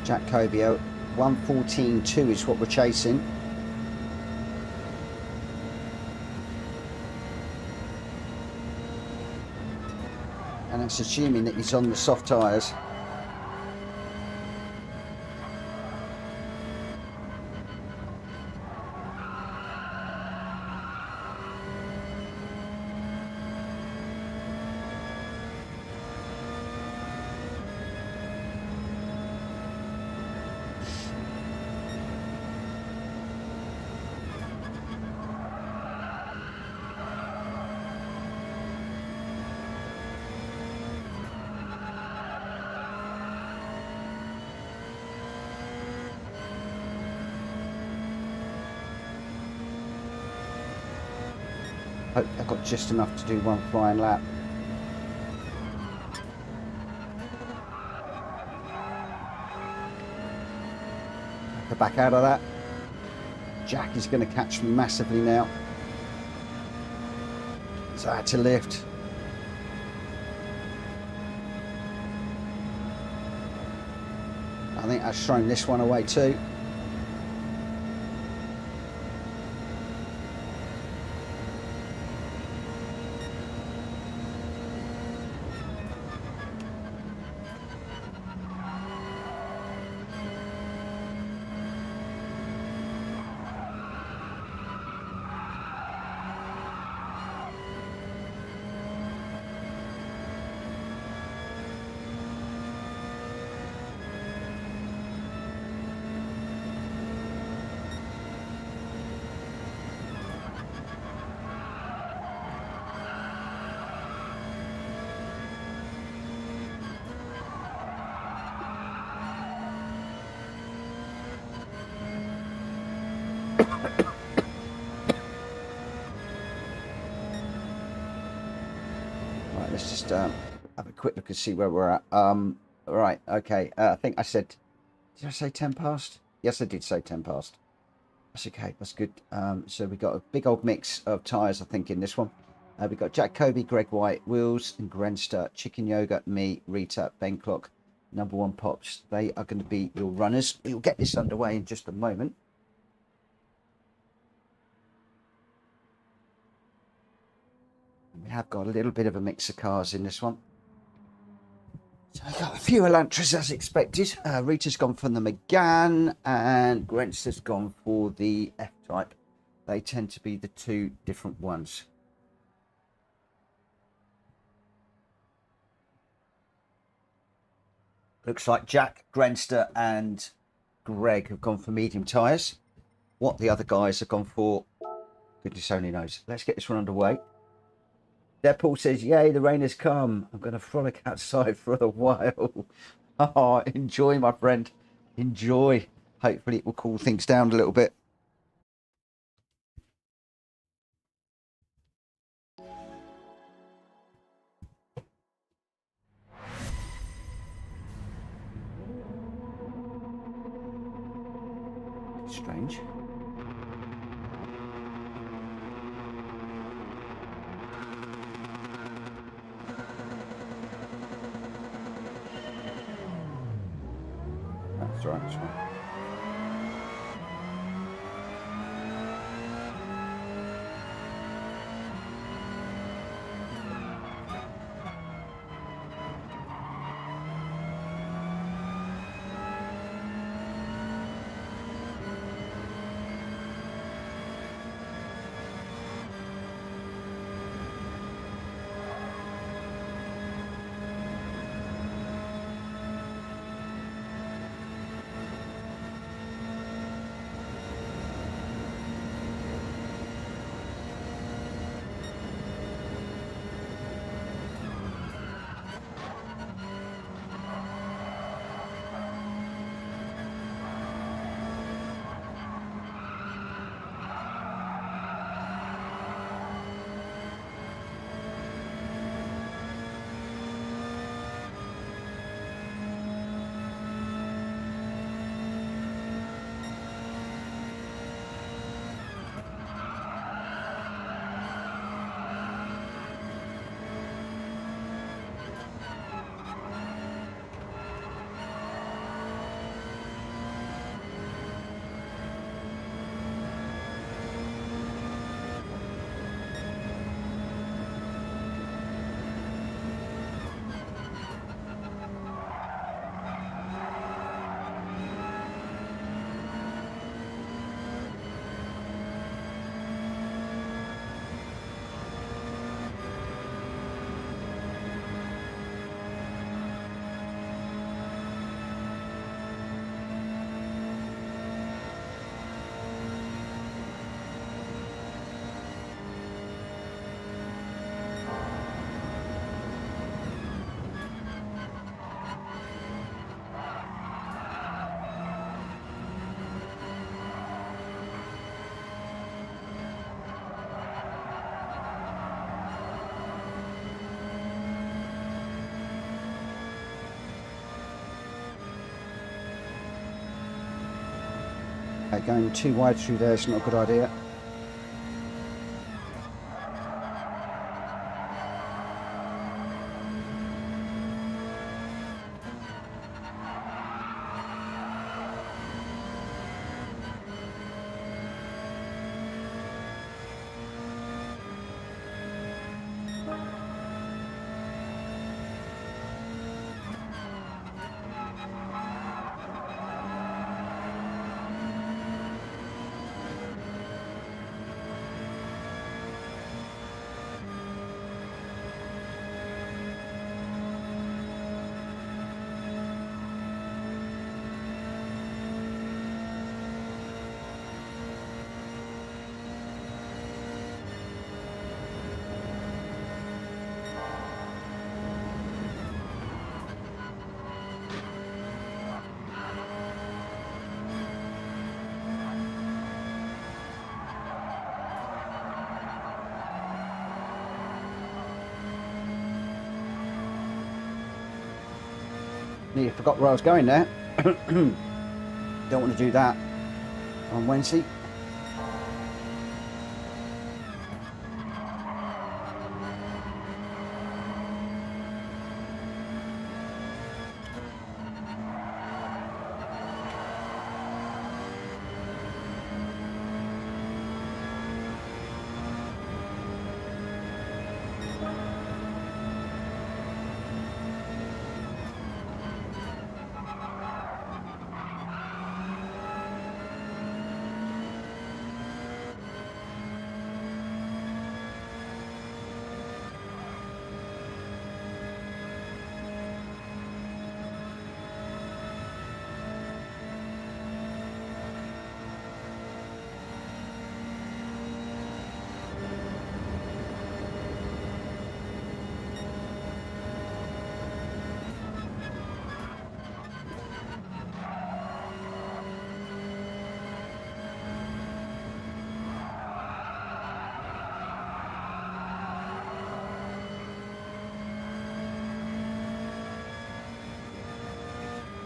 [SPEAKER 1] Jack Cobio, 1:14.2 is what we're chasing. And that's assuming that he's on the soft tyres. Hope I've got just enough to do one flying lap. Back out of that. Jack is going to catch me massively now. So I had to lift. I think I've thrown this one away too. Let's just have a quick look and see where we're at. Right, okay. I think I said, did I say 10 past? Yes, I did say 10 past. That's okay. That's good. So we got a big old mix of tyres, I think, in this one. We got Jack Kobe, Greg White, Wheels and Grenster, Chicken Yoga, me, Rita, Ben Clock, number one Pops. They are going to be your runners. We'll get this underway in just a moment. We have got a little bit of a mix of cars in this one. So I've got a few Elantras as expected. Rita's gone for the Megane and Grenster's gone for the F-Type. They tend to be the two different ones. Looks like Jack, Grenster and Greg have gone for medium tyres. What the other guys have gone for, goodness only knows. Let's get this one underway. Deadpool says, yay, the rain has come. I'm going to frolic outside for a while. Oh, enjoy, my friend. Enjoy. Hopefully it will cool things down a little bit. Strange. That's right, that's right. Going too wide through there is not a good idea. Nearly forgot where I was going there. Don't want to do that on Wednesday.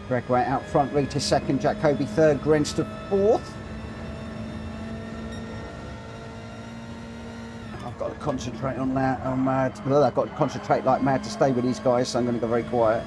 [SPEAKER 1] Greg White out front, Rita second, Jacoby third, Grenster fourth. I've got to concentrate on that. I'm mad. Well, I've got to concentrate like mad to stay with these guys, so I'm going to go very quiet.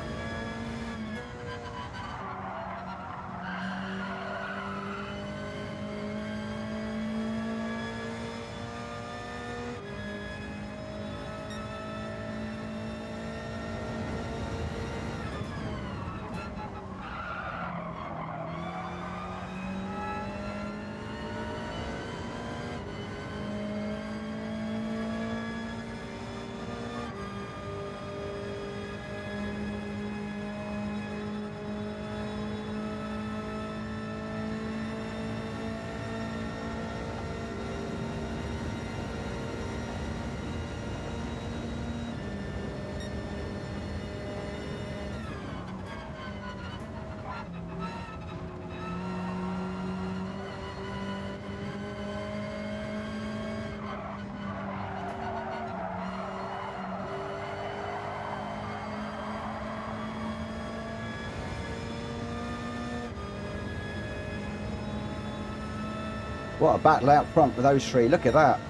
[SPEAKER 1] What a battle out front with those three. Look at that.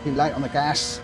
[SPEAKER 1] Too late on the gas.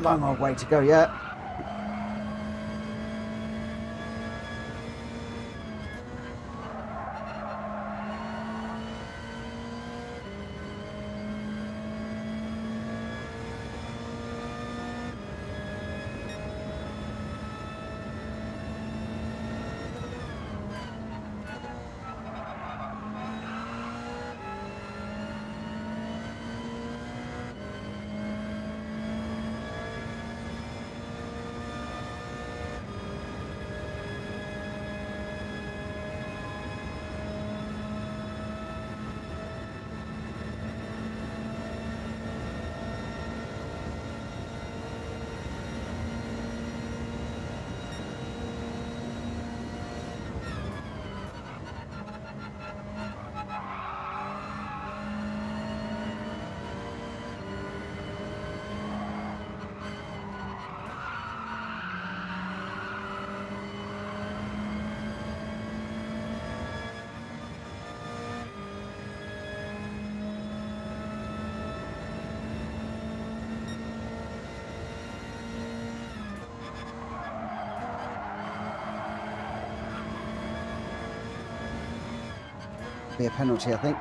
[SPEAKER 1] Long old way to go yet. Be a penalty, I think.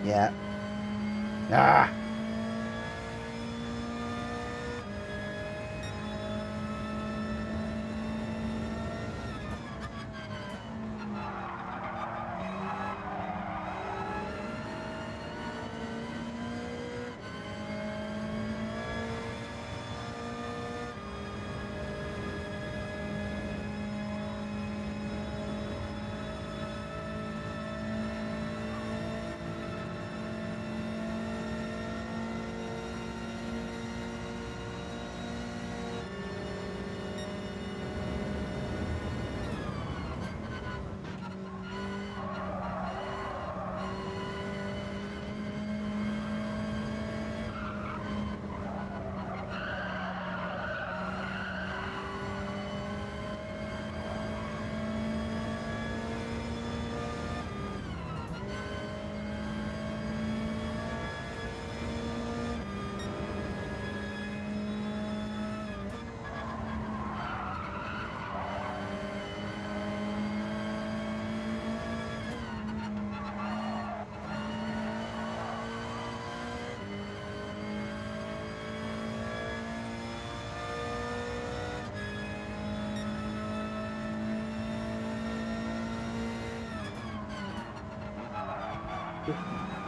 [SPEAKER 1] Yeah. Ah.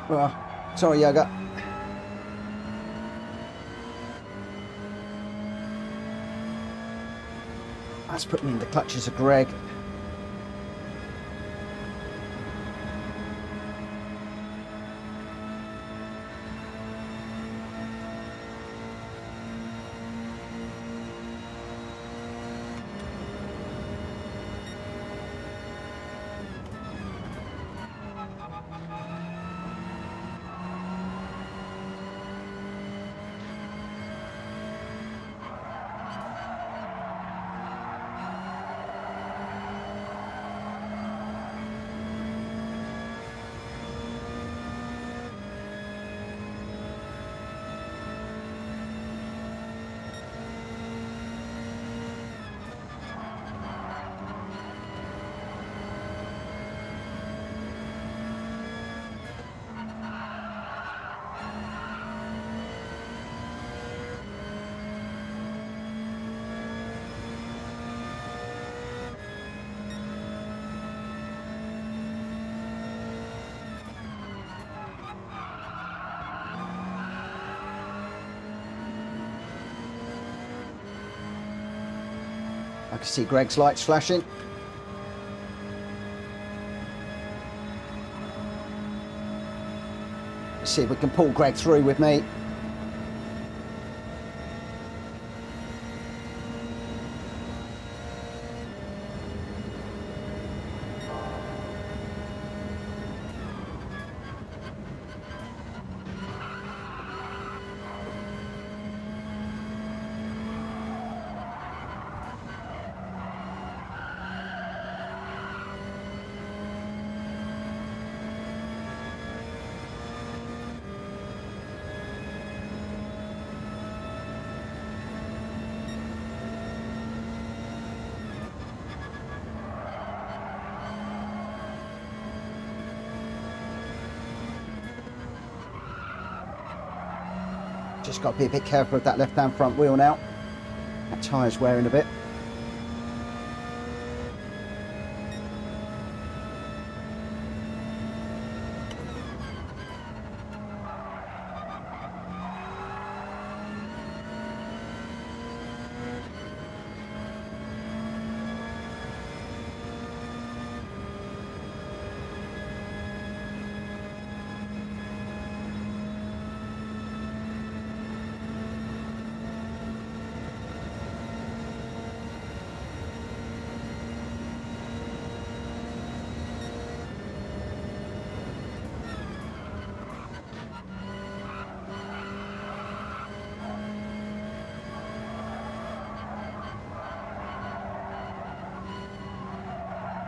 [SPEAKER 1] Oh, sorry, Yoga. That's put me in the clutches of Greg. I can see Greg's lights flashing. Let's see if we can pull Greg through with me. Just got to be a bit careful of that left-hand front wheel now. That tyre's wearing a bit.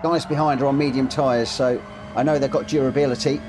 [SPEAKER 1] Guys behind are on medium tyres, so I know they've got durability.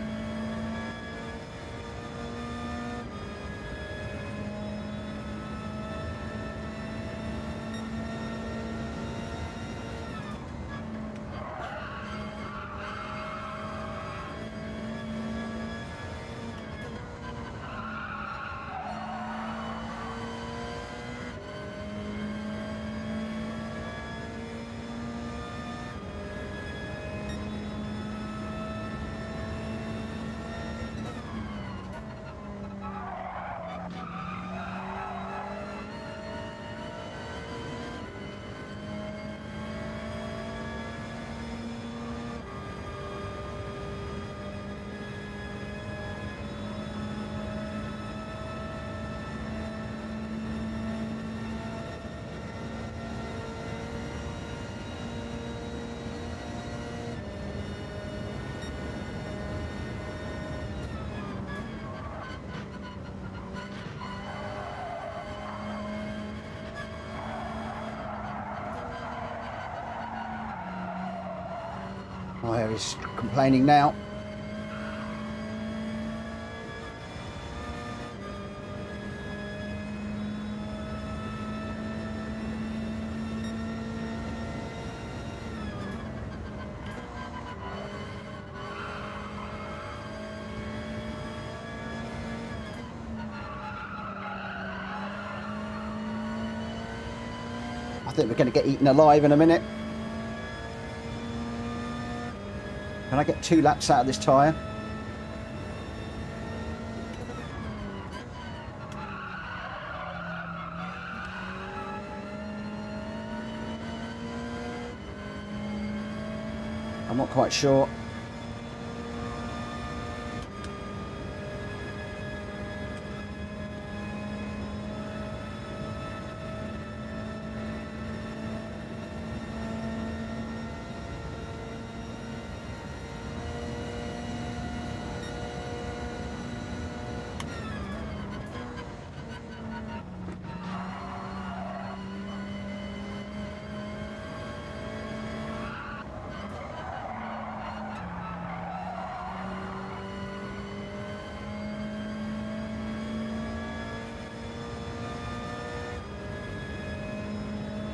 [SPEAKER 1] Oh, he's complaining now. I think we're going to get eaten alive in a minute. Can I get 2 laps out of this tyre? I'm not quite sure.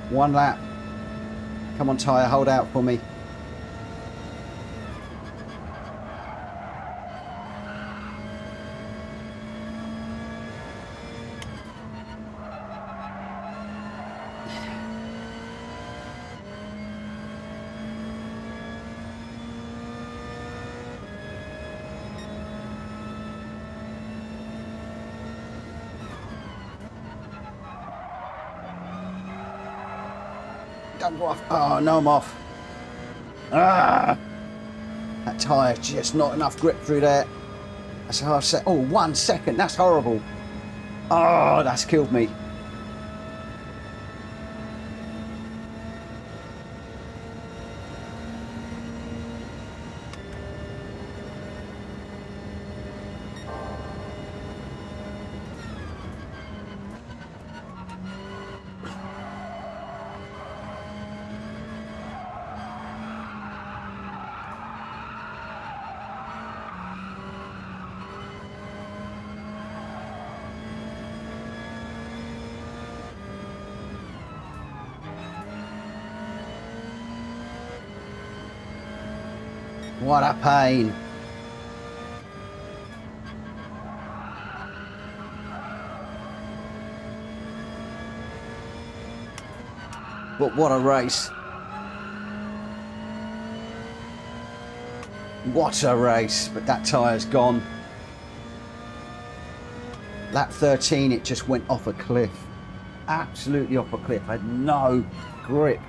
[SPEAKER 1] One lap. Come on, tyre, hold out for me. Don't go off. Oh, no, I'm off. Ah! That tyre's just not enough grip through there. That's a half set. Oh, 1 second. That's horrible. Oh, that's killed me. What a pain. But what a race. What a race. But that tyre's gone. Lap 13, it just went off a cliff. Absolutely off a cliff. I had no grip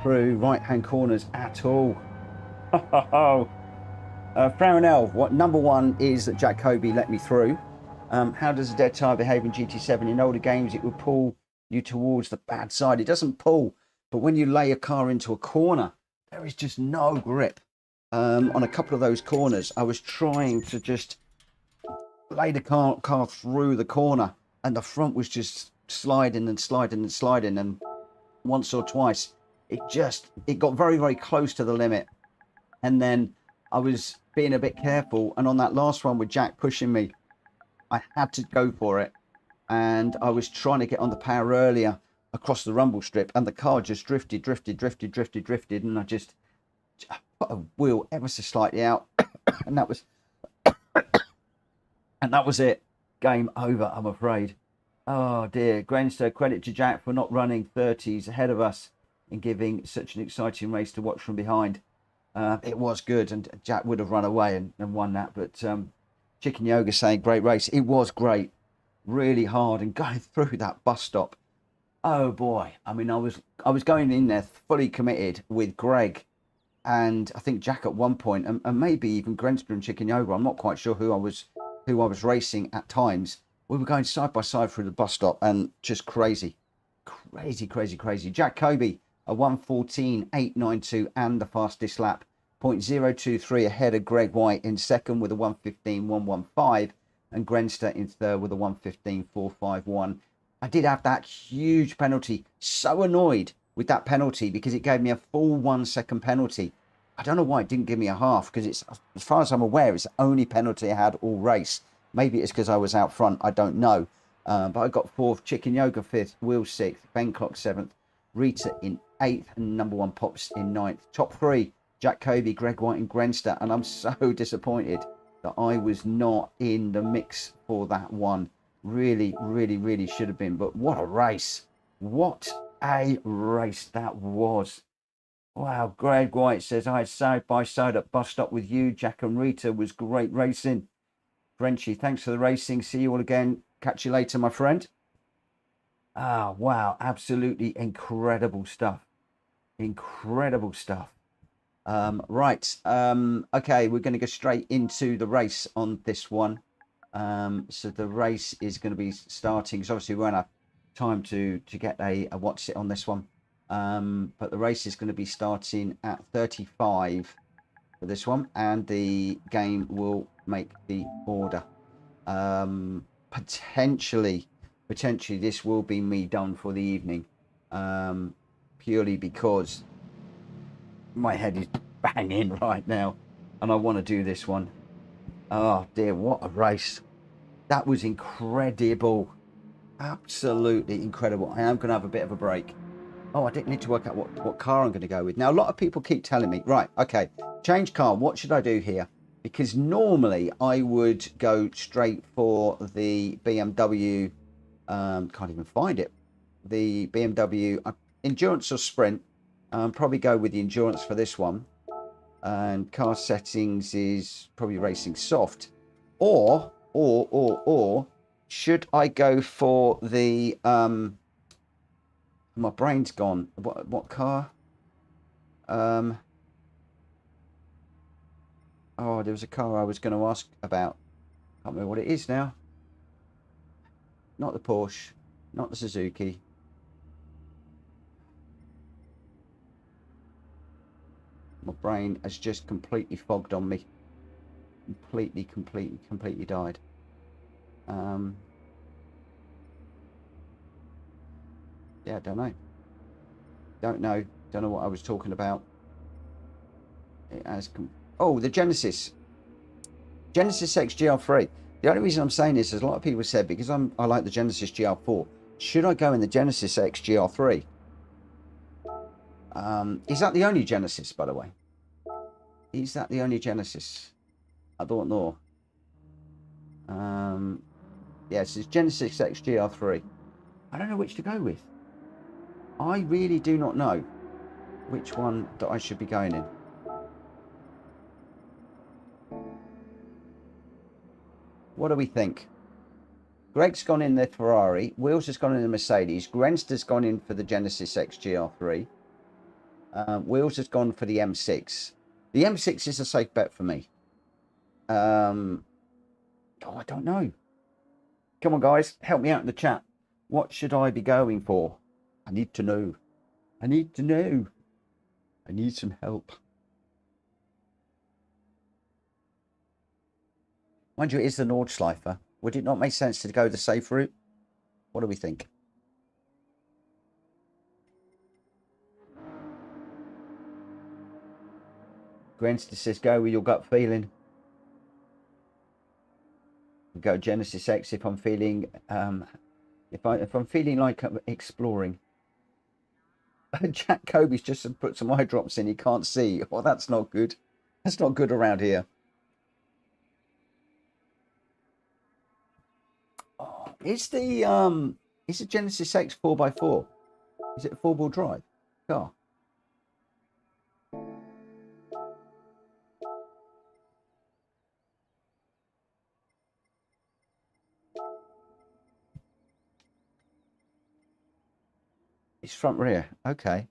[SPEAKER 1] through right-hand corners at all. Frownell, what number one is that Jack Kobe let me through. How does a dead tyre behave in GT7? In older games, it would pull you towards the bad side. It doesn't pull, but when you lay a car into a corner, there is just no grip. On a couple of those corners, I was trying to just lay the car through the corner, and the front was just sliding and sliding and sliding, and once or twice, it got very, very close to the limit. And then I was being a bit careful, and on that last one with Jack pushing me, I had to go for it, and I was trying to get on the power earlier across the rumble strip, and the car just drifted, and I just put a wheel ever so slightly out, and that was it. Game over, I'm afraid. Oh dear. Grenster, credit to Jack for not running 30s ahead of us and giving such an exciting race to watch from behind. It was good, and Jack would have run away and won that, but Chicken Yoga saying great race. It was great, really hard, and going through that bus stop, oh boy. I mean, I was going in there fully committed with Greg and I think Jack at one point, and maybe even Grenster and Chicken Yoga. I'm not quite sure who I was racing at times. We were going side by side through the bus stop, and just crazy. Jack Kobe, a 1:14.892 and the fastest lap, 0.023 ahead of Greg White in second with a 1:15.115, and Grenster in third with a 1:15.451. I did have that huge penalty. So annoyed with that penalty because it gave me a full 1 second penalty. I don't know why it didn't give me a half, because it's, as far as I'm aware, it's the only penalty I had all race. Maybe it's because I was out front, I don't know. But I got fourth, Chicken Yoga fifth, Will sixth, Ben Clock seventh, Rita in eighth, and number one Pops in ninth. Top three, Jack Kobe, Greg White and Grenster. And I'm so disappointed that I was not in the mix for that one. Really should have been. But what a race. What a race that was. Wow, Greg White says, I had side by side at bus stop with you, Jack and Rita. Was great racing. Frenchie, thanks for the racing. See you all again. Catch you later, my friend. Ah, wow. Absolutely incredible stuff. Incredible stuff. Right. Okay, we're going to go straight into the race on this one. So the race is going to be starting. So obviously we won't have time to get a watch it on this one. But the race is going to be starting at 35 for this one, and the game will make the order. Potentially this will be me done for the evening, purely because my head is banging right now and I want to do this one. Oh dear, what a race. That was incredible. Absolutely incredible. I am going to have a bit of a break. Oh, I didn't need to work out what car I'm going to go with. Now, a lot of people keep telling me, right, okay, change car. What should I do here? Because normally I would go straight for the BMW. Can't even find it. The BMW Endurance or Sprint. Probably go with the Endurance for this one. And car settings is probably racing soft. Or should I go for the... my brain's gone. What car? Oh, there was a car I was going to ask about. Can't remember what it is now. Not the Porsche, not the Suzuki. My brain has just completely fogged on me. Completely died. Yeah, don't know. Don't know what I was talking about. It has oh, the Genesis X GR3. The only reason I'm saying this is a lot of people said, because I like the Genesis GR4, should I go in the Genesis X GR3? Is that the only Genesis, by the way? Is that the only Genesis? I don't know. Yes, it's Genesis X GR3. I don't know which to go with. I really do not know which one that I should be going in. What do we think? Greg's gone in the Ferrari. Wheels has gone in the Mercedes. Grenster's gone in for the Genesis X GR3. Wheels has gone for the M6. The M6 is a safe bet for me. Oh, I don't know. Come on, guys. Help me out in the chat. What should I be going for? I need to know. I need to know. I need some help. Mind you, it is the Nordschleife. Would it not make sense to go the safe route? What do we think? Grenster says go with your gut feeling. Go Genesis X if I'm feeling if I'm feeling like I'm exploring. Jack Kobe's just put some eye drops in. He can't see. Well, that's not good. That's not good around here. Oh, is the Genesis X 4x4? Is it a 4-wheel drive car? It's front rear. Okay.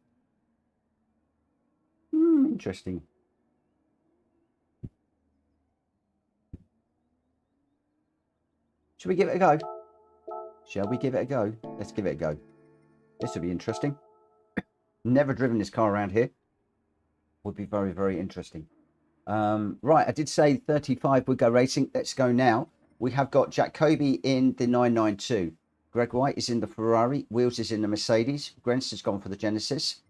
[SPEAKER 1] Interesting. Should we give it a go? Shall we give it a go? Let's give it a go. This will be interesting. Never driven this car around here. Would be very, very interesting. Right, I did say 35 would go racing. Let's go now. We have got Jack Kobe in the 992. Greg White is in the Ferrari. Wheels is in the Mercedes. Grens has gone for the Genesis.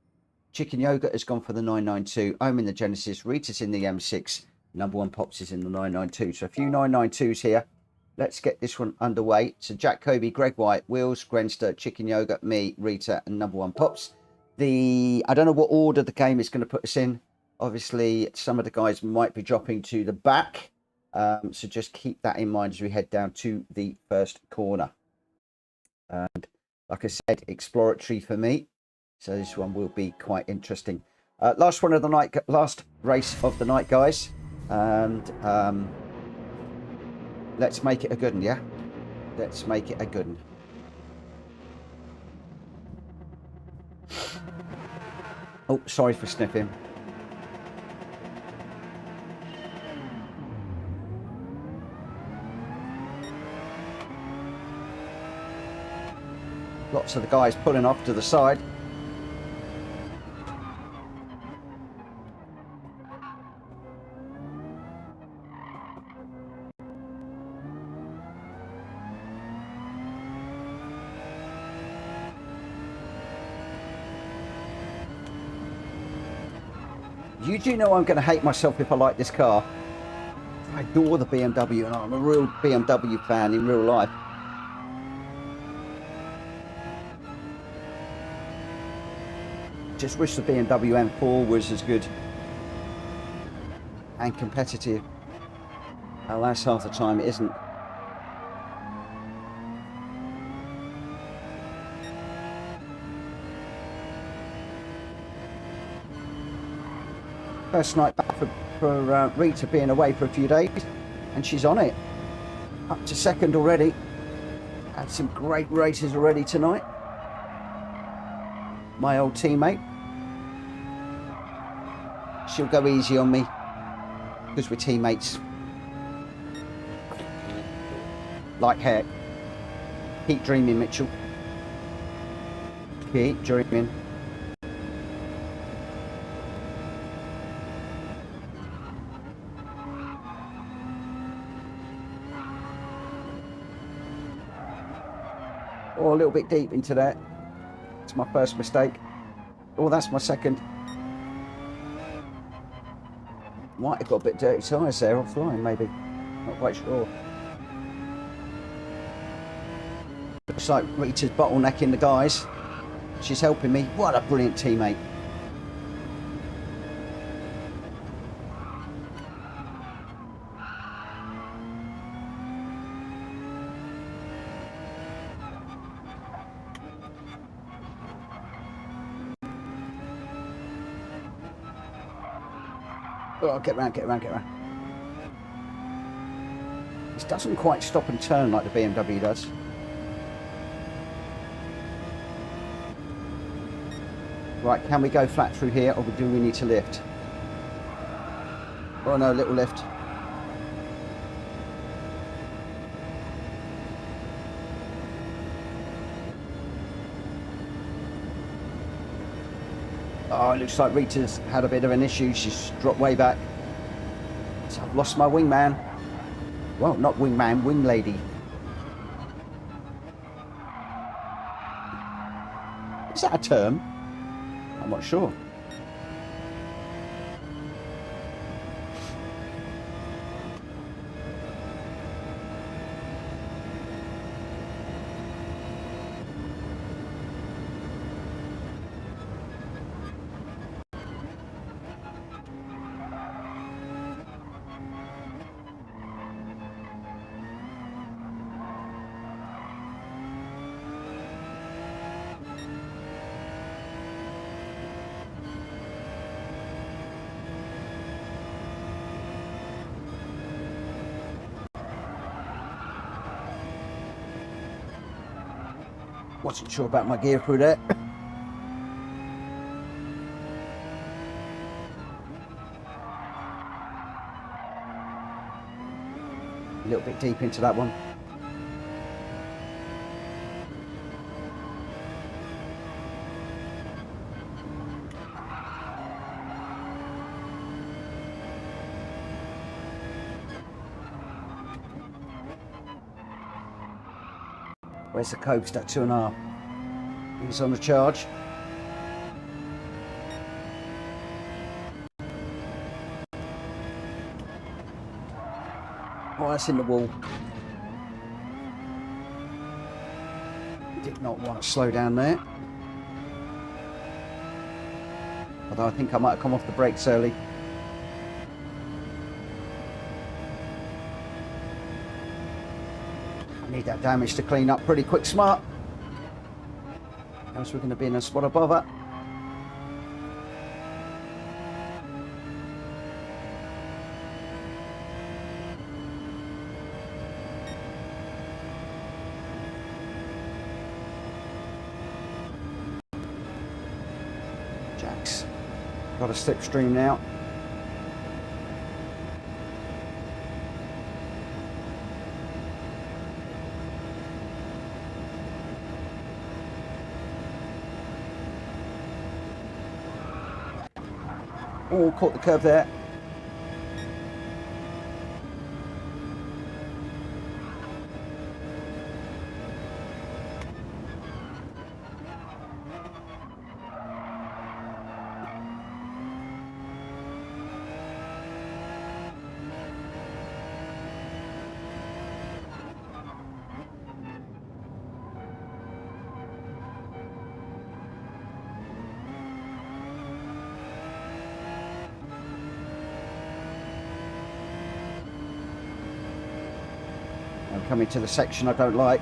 [SPEAKER 1] Chicken Yoga has gone for the 992. I'm in the Genesis. Rita's in the M6. Number one Pops is in the 992. So a few 992s here. Let's get this one underway. So Jack Kobe, Greg White, Wheels, Grenster, Chicken Yoga, me, Rita, and number one Pops. I don't know what order the game is going to put us in. Obviously, some of the guys might be dropping to the back. So just keep that in mind as we head down to the first corner. And like I said, exploratory for me. So this one will be quite interesting. Last one of the night, last race of the night, guys. And let's make it a good one, yeah? Let's make it a good one. Oh, sorry for sniffing. Lots of the guys pulling off to the side. You do know I'm going to hate myself if I like this car. I adore the BMW and I'm a real BMW fan in real life. Just wish the BMW M4 was as good and competitive. Alas, half the time it isn't. First night back for Rita being away for a few days, and she's on it. Up to second already. Had some great races already tonight. My old teammate. she'll go easy on me because we're teammates. Like heck. Keep dreaming, Mitchell. Keep dreaming. Oh, a little bit deep into that. It's my first mistake. Oh, that's my second. Might have got a bit dirty tyres there offline, maybe. Not quite sure. Looks like Rita's bottlenecking the guys. She's helping me. What a brilliant teammate. Oh, get round, get round, get round. This doesn't quite stop and turn like the BMW does. Right, can we go flat through here, or do we need to lift? Oh no, little lift. Oh, it looks like Rita's had a bit of an issue. She's dropped way back. So I've lost my wingman. Well, not wingman, wing lady. Is that a term? I'm not sure. Wasn't sure about my gear through there. A little bit deep into that one. Where's the coast at 2.5? He's on the charge. Oh, that's in the wall. Did not want to slow down there. Although I think I might have come off the brakes early. Need that damage to clean up pretty quick, smart. Else we're going to be in a spot above it. Jacks. Got a slipstream now. Oh, caught the curve there. I'm coming to the section I don't like.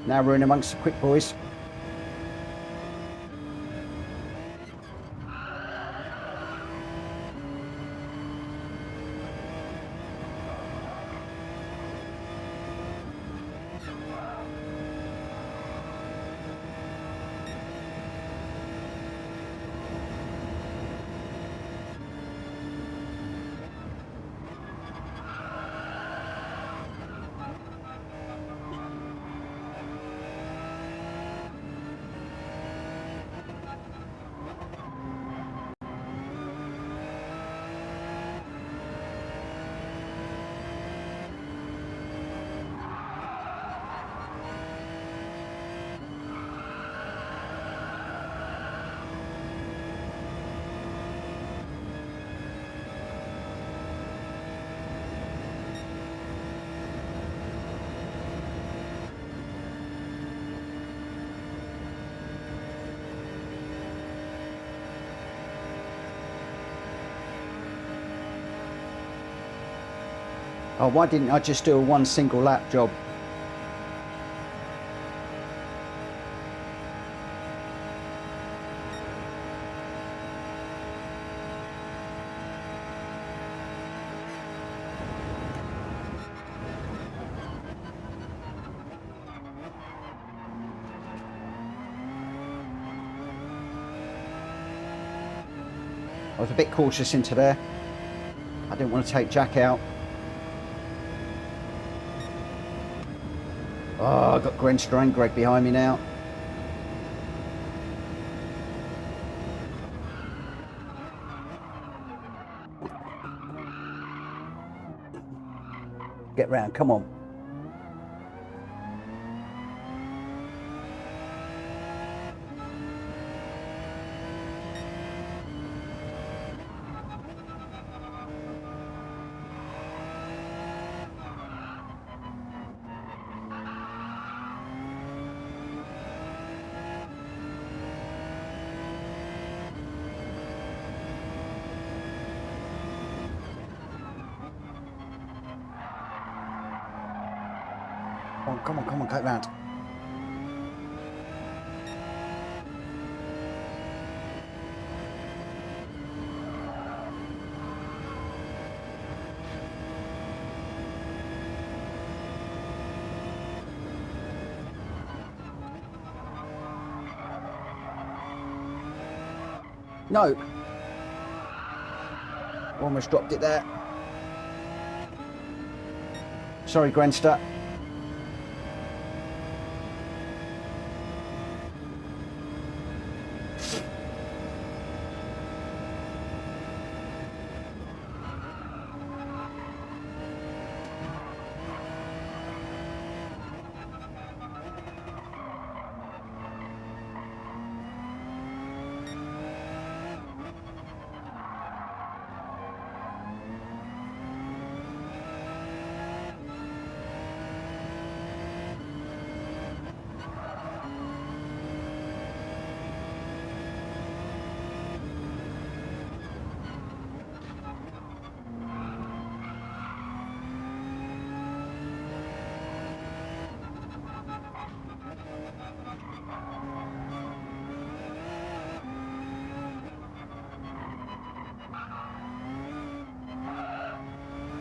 [SPEAKER 1] Now we're in amongst the quick boys. Oh, why didn't I just do a one single lap job? I was a bit cautious into there. I didn't want to take Jack out. Oh, I've got Gren and Greg behind me now. Get round, come on. Come on, go round. No. Almost dropped it there. Sorry, Grenster.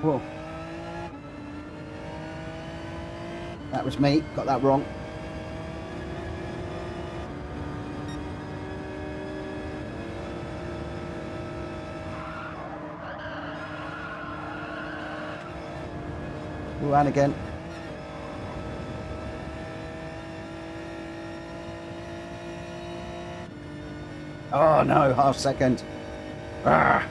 [SPEAKER 1] Whoa. That was me, got that wrong. Ran again. Oh no, half second. Ah.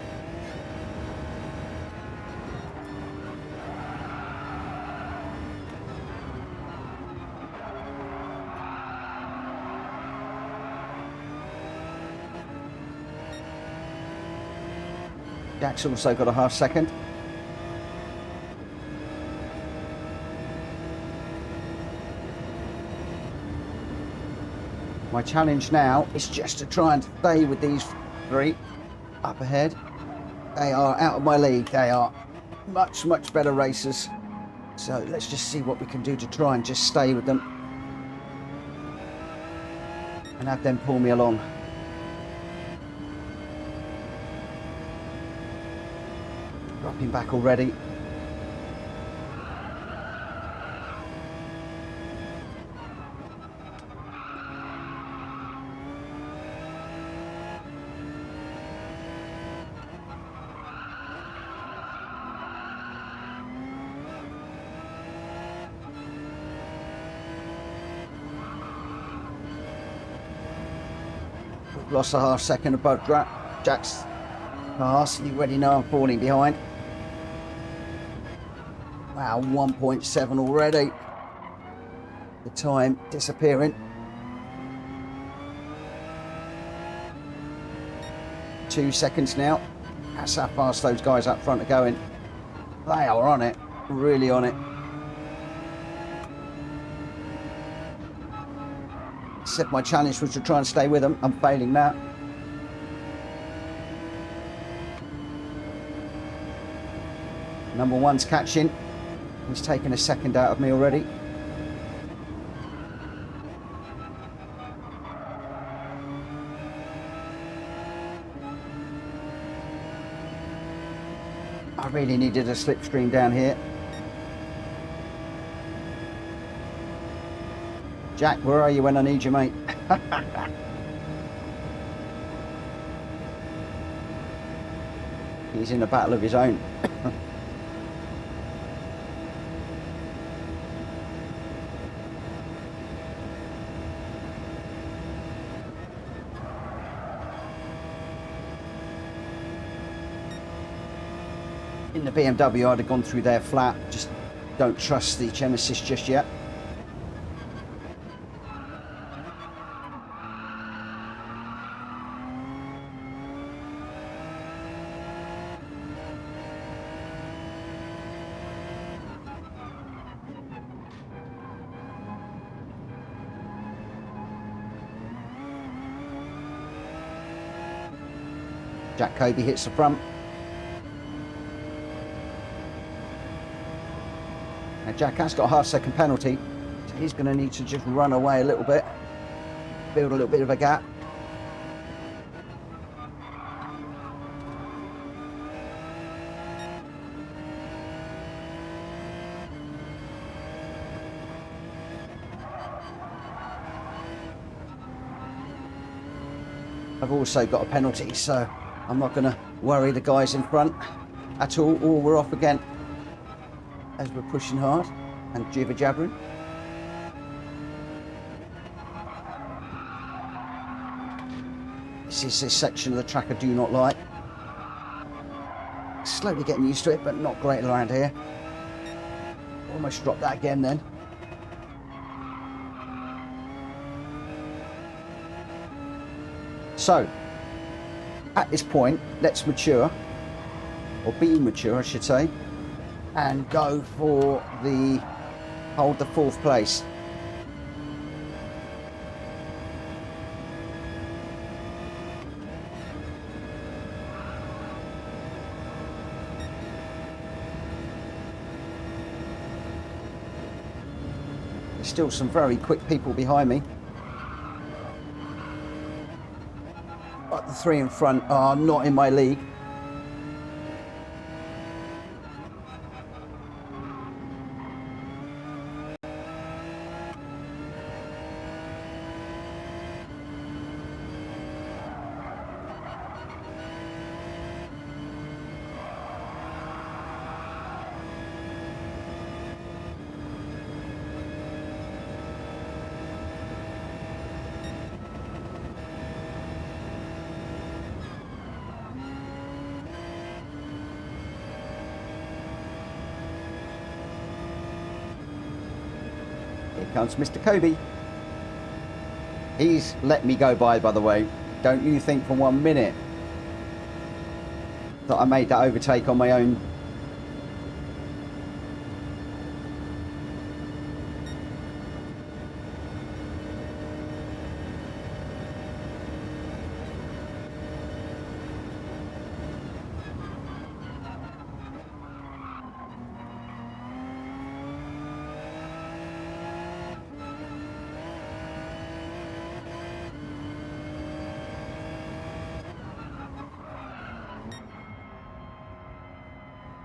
[SPEAKER 1] Jack's also got a half second. My challenge now is just to try and stay with these three up ahead. They are out of my league. They are much, much better racers. So let's just see what we can do to try and just stay with them. and have them pull me along. Dropping back already. Lost a half second above Jack's pass. You already know I'm falling behind. Wow, 1.7 already. The time disappearing. 2 seconds now. That's how fast those guys up front are going. They are on it, really on it. Said my challenge was to try and stay with them. I'm failing that. Number one's catching. He's taken a second out of me already. I really needed a slipstream down here. Jack, where are you when I need you, mate? He's in a battle of his own. In the BMW, I'd have gone through there flat. Just don't trust the chem assist just yet. Jack Kobe hits the front. Now Jack has got a half-second penalty, so he's going to need to just run away a little bit, build a little bit of a gap. I've also got a penalty, so I'm not going to worry the guys in front at all. Oh, we're off again as we're pushing hard and jibber-jabbering. This is this section of the track I do not like. Slowly getting used to it, but not great around here. Almost dropped that again then. So, at this point, let's mature, or be mature I should say, and go for hold the 4th place. There's still some very quick people behind me. But the 3 in front are not in my league. Comes Mr. Kobe. He's let me go by the way. Don't you think for 1 minute that I made that overtake on my own.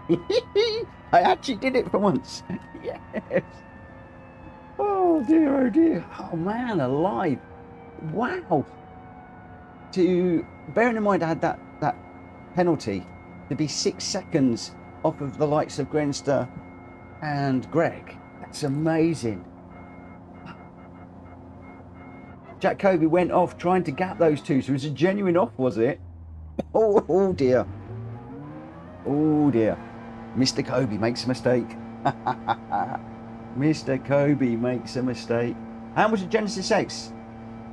[SPEAKER 1] I actually did it for once. Yes. Oh dear, oh dear. Oh man, alive. Wow. Bearing in mind I had that penalty, to be 6 seconds off of the likes of Grenster and Greg. That's amazing. Jack Kobe went off trying to gap those two, so it was a genuine off, was it? Oh dear. Oh dear. Mr. Kobe makes a mistake. Mr. Kobe makes a mistake. How was the Genesis X?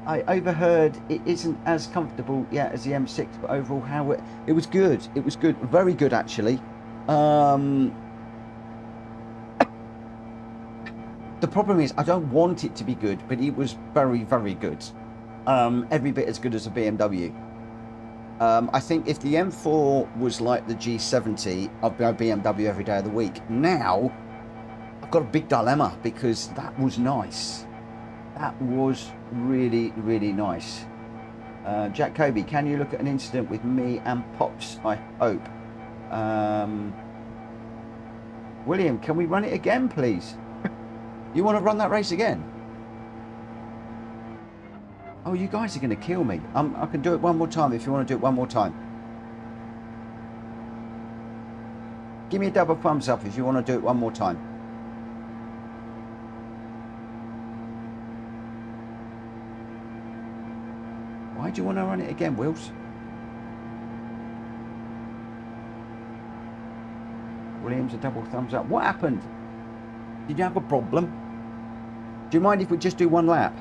[SPEAKER 1] I overheard it isn't as comfortable yet as the M6, but overall it was good. It was good, very good actually. The problem is I don't want it to be good, but it was very, very good. Every bit as good as a BMW. I think if the M4 was like the G70, I'd be a BMW every day of the week. Now, I've got a big dilemma because that was nice. That was really, really nice. Jack Kobe, can you look at an incident with me and Pops? I hope. William, can we run it again, please? You want to run that race again? Oh, you guys are going to kill me. I can do it one more time if you want to do it one more time. Give me a double thumbs up if you want to do it one more time. Why do you want to run it again, Wills? Williams, a double thumbs up. What happened? Did you have a problem? Do you mind if we just do one lap?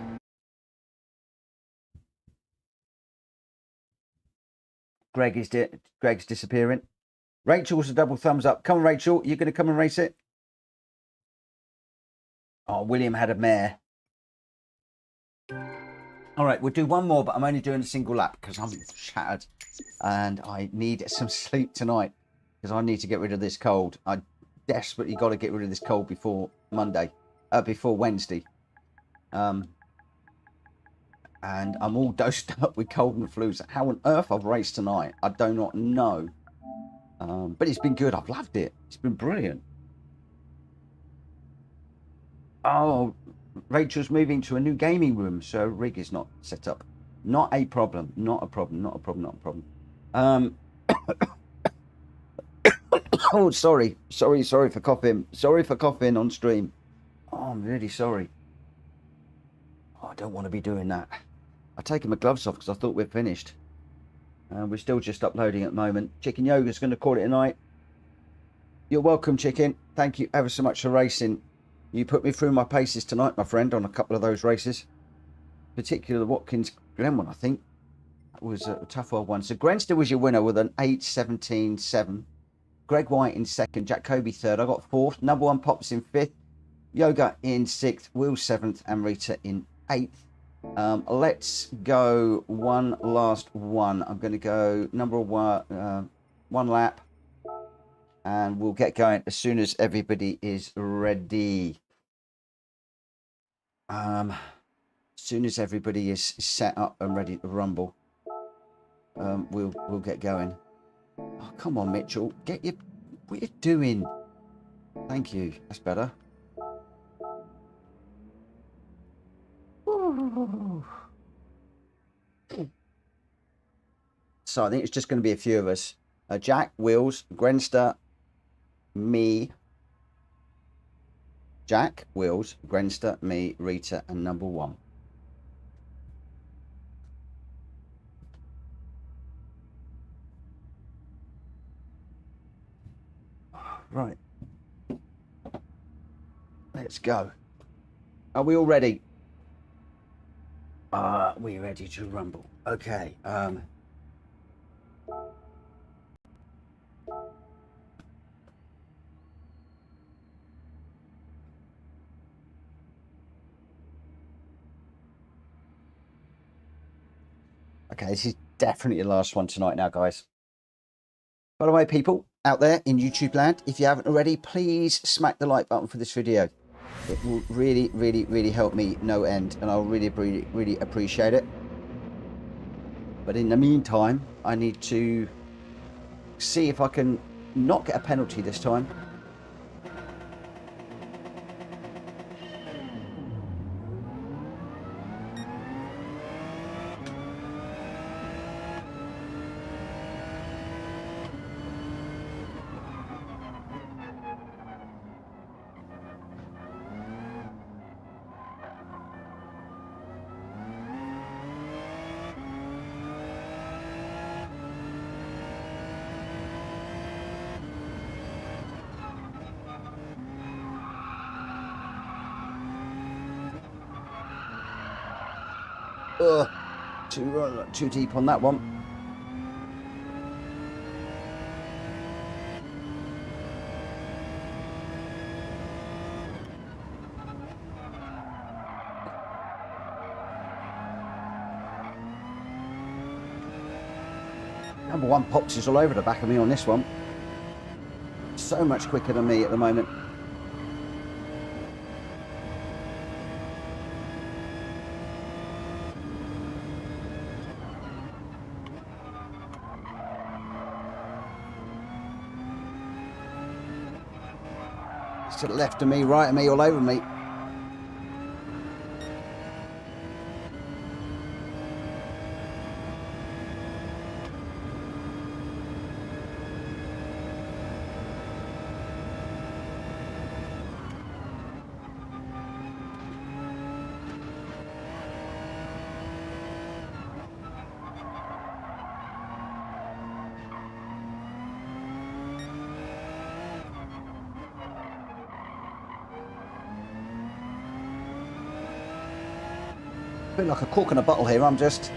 [SPEAKER 1] Greg's disappearing. Rachel's a double thumbs up. Come on, Rachel. You're going to come and race it? Oh, William had a mare. All right, we'll do one more, but I'm only doing a single lap because I'm shattered and I need some sleep tonight because I need to get rid of this cold. I desperately got to get rid of this cold before before Wednesday. And I'm all dosed up with cold and flus. How on earth I've raced tonight, I do not know. But it's been good. I've loved it. It's been brilliant. Oh, Rachel's moving to a new gaming room, so rig is not set up. Not a problem. Not a problem. Not a problem. Not a problem. Oh, sorry for coughing. Sorry for coughing on stream. Oh, I'm really sorry. Oh, I don't want to be doing that. I've taken my gloves off because I thought we'd finished. We're still just uploading at the moment. Chicken Yoga's going to call it a night. You're welcome, Chicken. Thank you ever so much for racing. You put me through my paces tonight, my friend, on a couple of those races. Particularly the Watkins Glen one, I think. That was a tough old one. So Grenster was your winner with an 8:17.7. Greg White in second. Jack Kobe third. I got fourth. Number one Pops in fifth. Yoga in sixth. Will seventh. And Rita in eighth. Let's go one last one. I'm going to go number one lap. And we'll get going as soon as everybody is ready. As soon as everybody is set up and ready to rumble, we'll get going. Oh, come on, Mitchell. What are you doing? Thank you. That's better. Ooh. So I think it's just going to be a few of us. Jack, Wills, Grenster, me. Jack, Wills, Grenster, me, Rita, and number one. Right. Let's go. Are we all ready? Are we ready to rumble? Okay. Okay, this is definitely the last one tonight now, guys. By the way, people out there in YouTube land, if you haven't already, please smack the like button for this video. It will really, really, really help me no end, and I'll really, really, really appreciate it. But in the meantime, I need to see if I can not get a penalty this time. Ugh, too deep on that one. Number one Pops is all over the back of me on this one. So much quicker than me at the moment. To the left of me, right of me, all over me. I feel like a cork in a bottle here. I'm just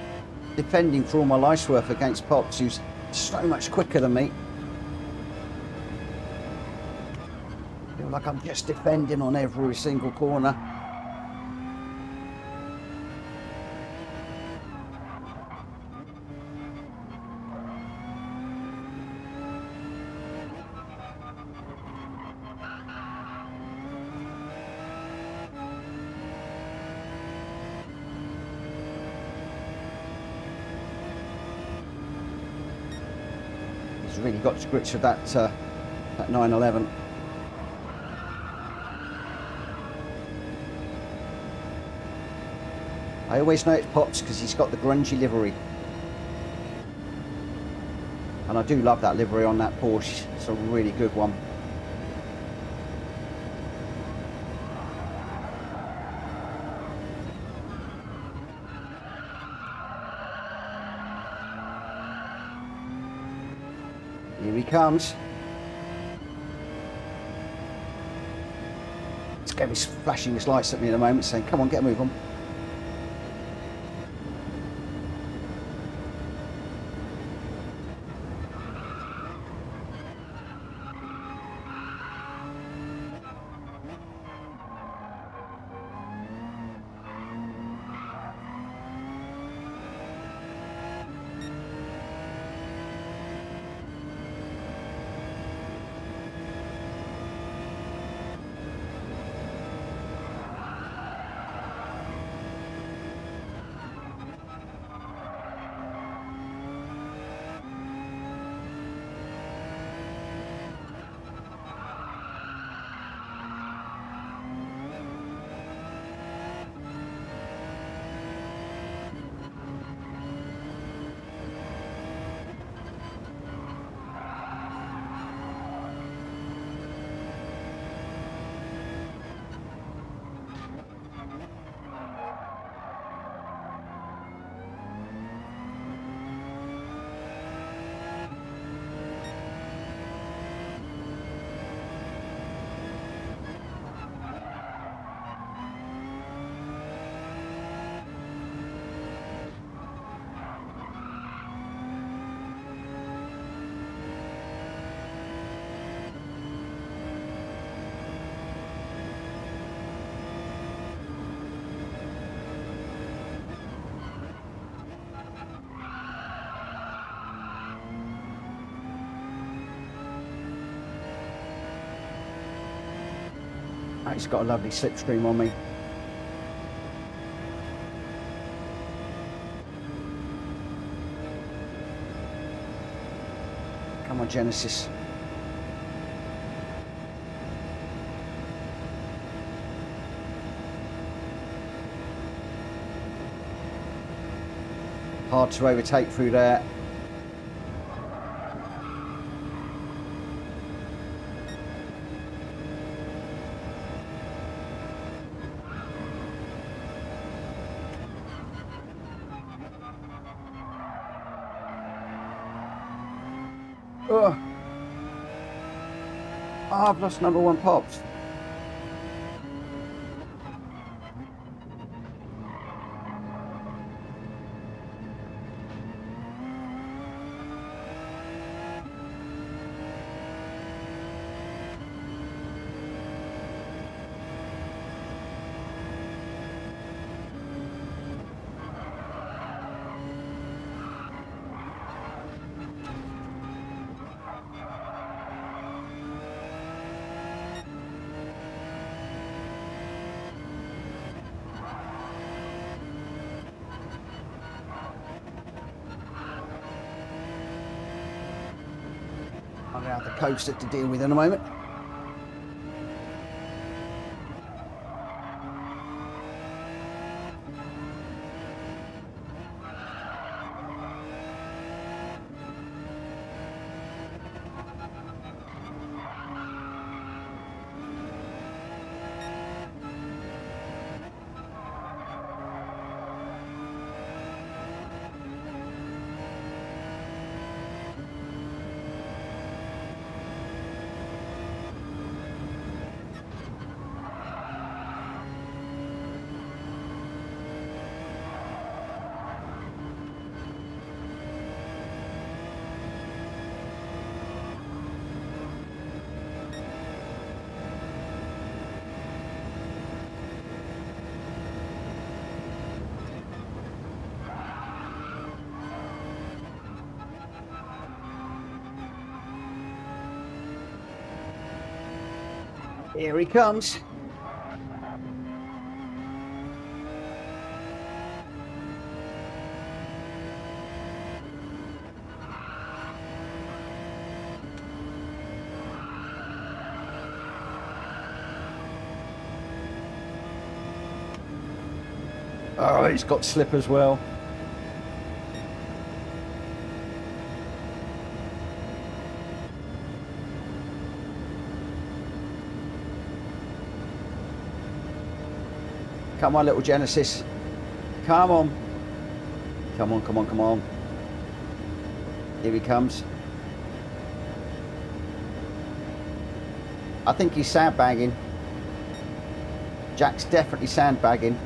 [SPEAKER 1] defending for all my life's worth against Pops, who's so much quicker than me. I feel like I'm just defending on every single corner. Really got to grips with that 911. I always know it's Pops because he's got the grungy livery, and I do love that livery on that Porsche. It's a really good one. Here he comes. It's going to be flashing his lights at me in a moment saying, come on, get a move on. He's got a lovely slipstream on me. Come on, Genesis. Hard to overtake through there. Oh, I've lost number one pops. I'm going to have the coaster to deal with in a moment. Here he comes. Oh, he's got slip as well. Come on, little Genesis. Come on. Come on, come on, come on. Here he comes. I think he's sandbagging. Jack's definitely sandbagging.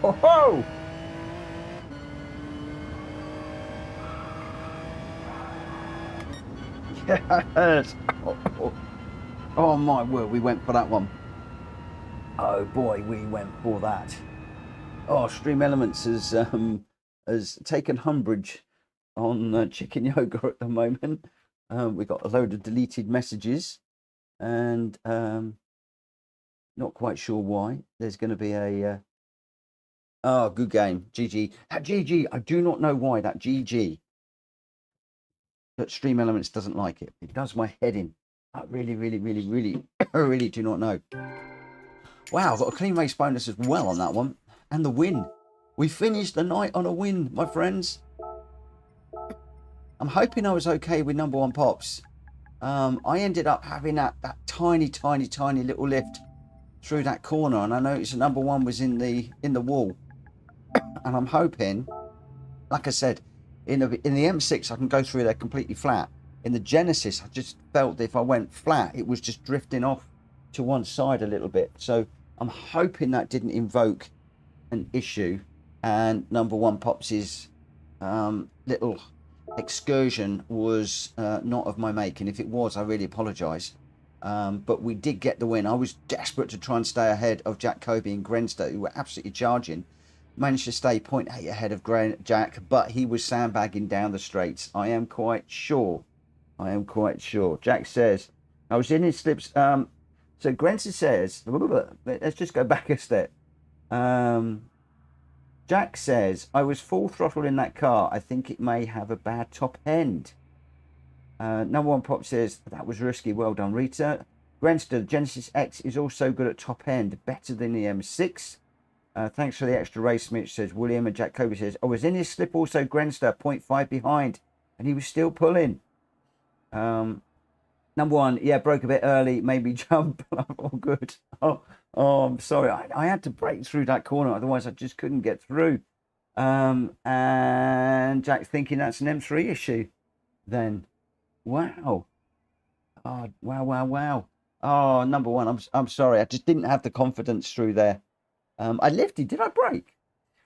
[SPEAKER 1] Whoa! Yes! Oh my word, we went for that one. Oh boy, we went for that. Oh, Stream Elements has taken umbrage on Chicken Yoga at the moment. We got a load of deleted messages, and not quite sure why. There's going to be a oh, good game, GG. That GG, I do not know why that GG. But Stream Elements doesn't like it. It does my head in. I really, really do not know. Wow, I've got a clean race bonus as well on that one. And the win. We finished the night on a win, my friends. I'm hoping I was okay with number one pops. I ended up having that tiny little lift through that corner, and I noticed the number one was in the wall. And I'm hoping, like I said, in the M6 I can go through there completely flat. In the Genesis, I just felt that if I went flat, it was just drifting off to one side a little bit. So I'm hoping that didn't invoke an issue, and number one Pops's little excursion was not of my making. If it was, I really apologise. But we did get the win. I was desperate to try and stay ahead of Jack Kobe and Grenster, who were absolutely charging. Managed to stay 0.8 ahead of Jack, but he was sandbagging down the straights. I am quite sure. Jack says, I was in his slips. So Grenster says, let's just go back a step. Jack says, I was full throttle in that car. I think it may have a bad top end. Number one Pop says, that was risky. Well done, Rita. Grenster, Genesis X is also good at top end, better than the M6. Thanks for the extra race, Mitch, says William. And Jack Kobe says, I was in his slip also, Grenster, 0.5 behind, and he was still pulling. Number one, yeah, broke a bit early, made me jump. All good. Oh, I'm sorry. I had to break through that corner, otherwise I just couldn't get through. And Jack's thinking that's an M3 issue then. Wow. Oh, wow. Oh, number one, I'm sorry. I just didn't have the confidence through there. I lifted. Did I brake?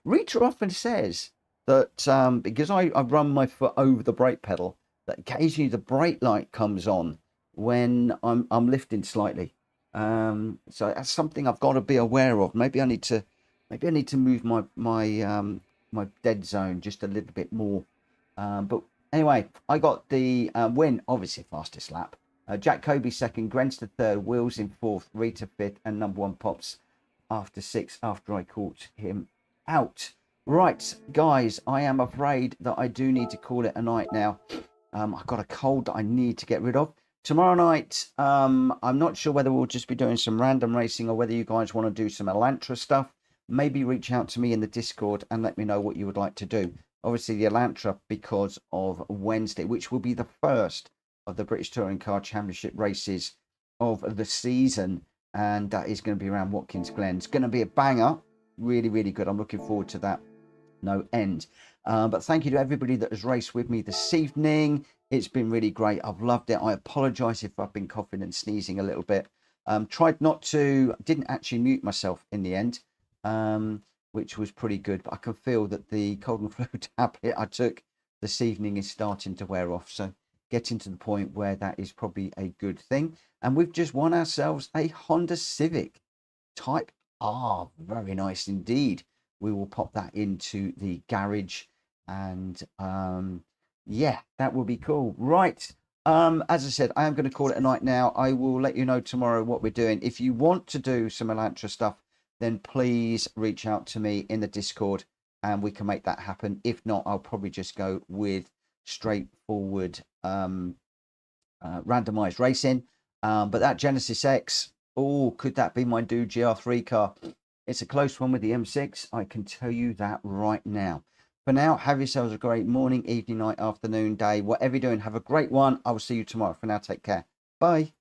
[SPEAKER 1] Rita often says that because I run my foot over the brake pedal, that occasionally the brake light comes on when I'm lifting slightly. So that's something I've got to be aware of. Maybe I need to move my dead zone just a little bit more. But anyway, I got the win, obviously fastest lap. Jack Kobe second, Grenster third, Wills in fourth, Rita fifth, and number one Pops after six after I caught him out. Right, guys, I am afraid that I do need to call it a night now. I've got a cold that I need to get rid of. Tomorrow night, I'm not sure whether we'll just be doing some random racing or whether you guys want to do some Elantra stuff. Maybe reach out to me in the Discord and let me know what you would like to do. Obviously, the Elantra because of Wednesday, which will be the first of the British Touring Car Championship races of the season. And that is going to be around Watkins Glen. It's going to be a banger. Really, really good. I'm looking forward to that. No end. But thank you to everybody that has raced with me this evening. It's been really great. I've loved it. I apologize if I've been coughing and sneezing a little bit. Tried not to, didn't actually mute myself in the end, which was pretty good. But I can feel that the cold and flu tablet I took this evening is starting to wear off. So getting to the point where that is probably a good thing. And we've just won ourselves a Honda Civic Type R. Very nice indeed. We will pop that into the garage and yeah, that will be cool. Right. As I said, I am going to call it a night now. I will let you know tomorrow what we're doing. If you want to do some Elantra stuff, then please reach out to me in the Discord and we can make that happen. If not, I'll probably just go with straightforward randomized racing. But that Genesis X, oh, could that be my new GR3 car? It's a close one with the M6. I can tell you that right now. For now, have yourselves a great morning, evening, night, afternoon, day, whatever you're doing. Have a great one. I will see you tomorrow. For now, take care. Bye.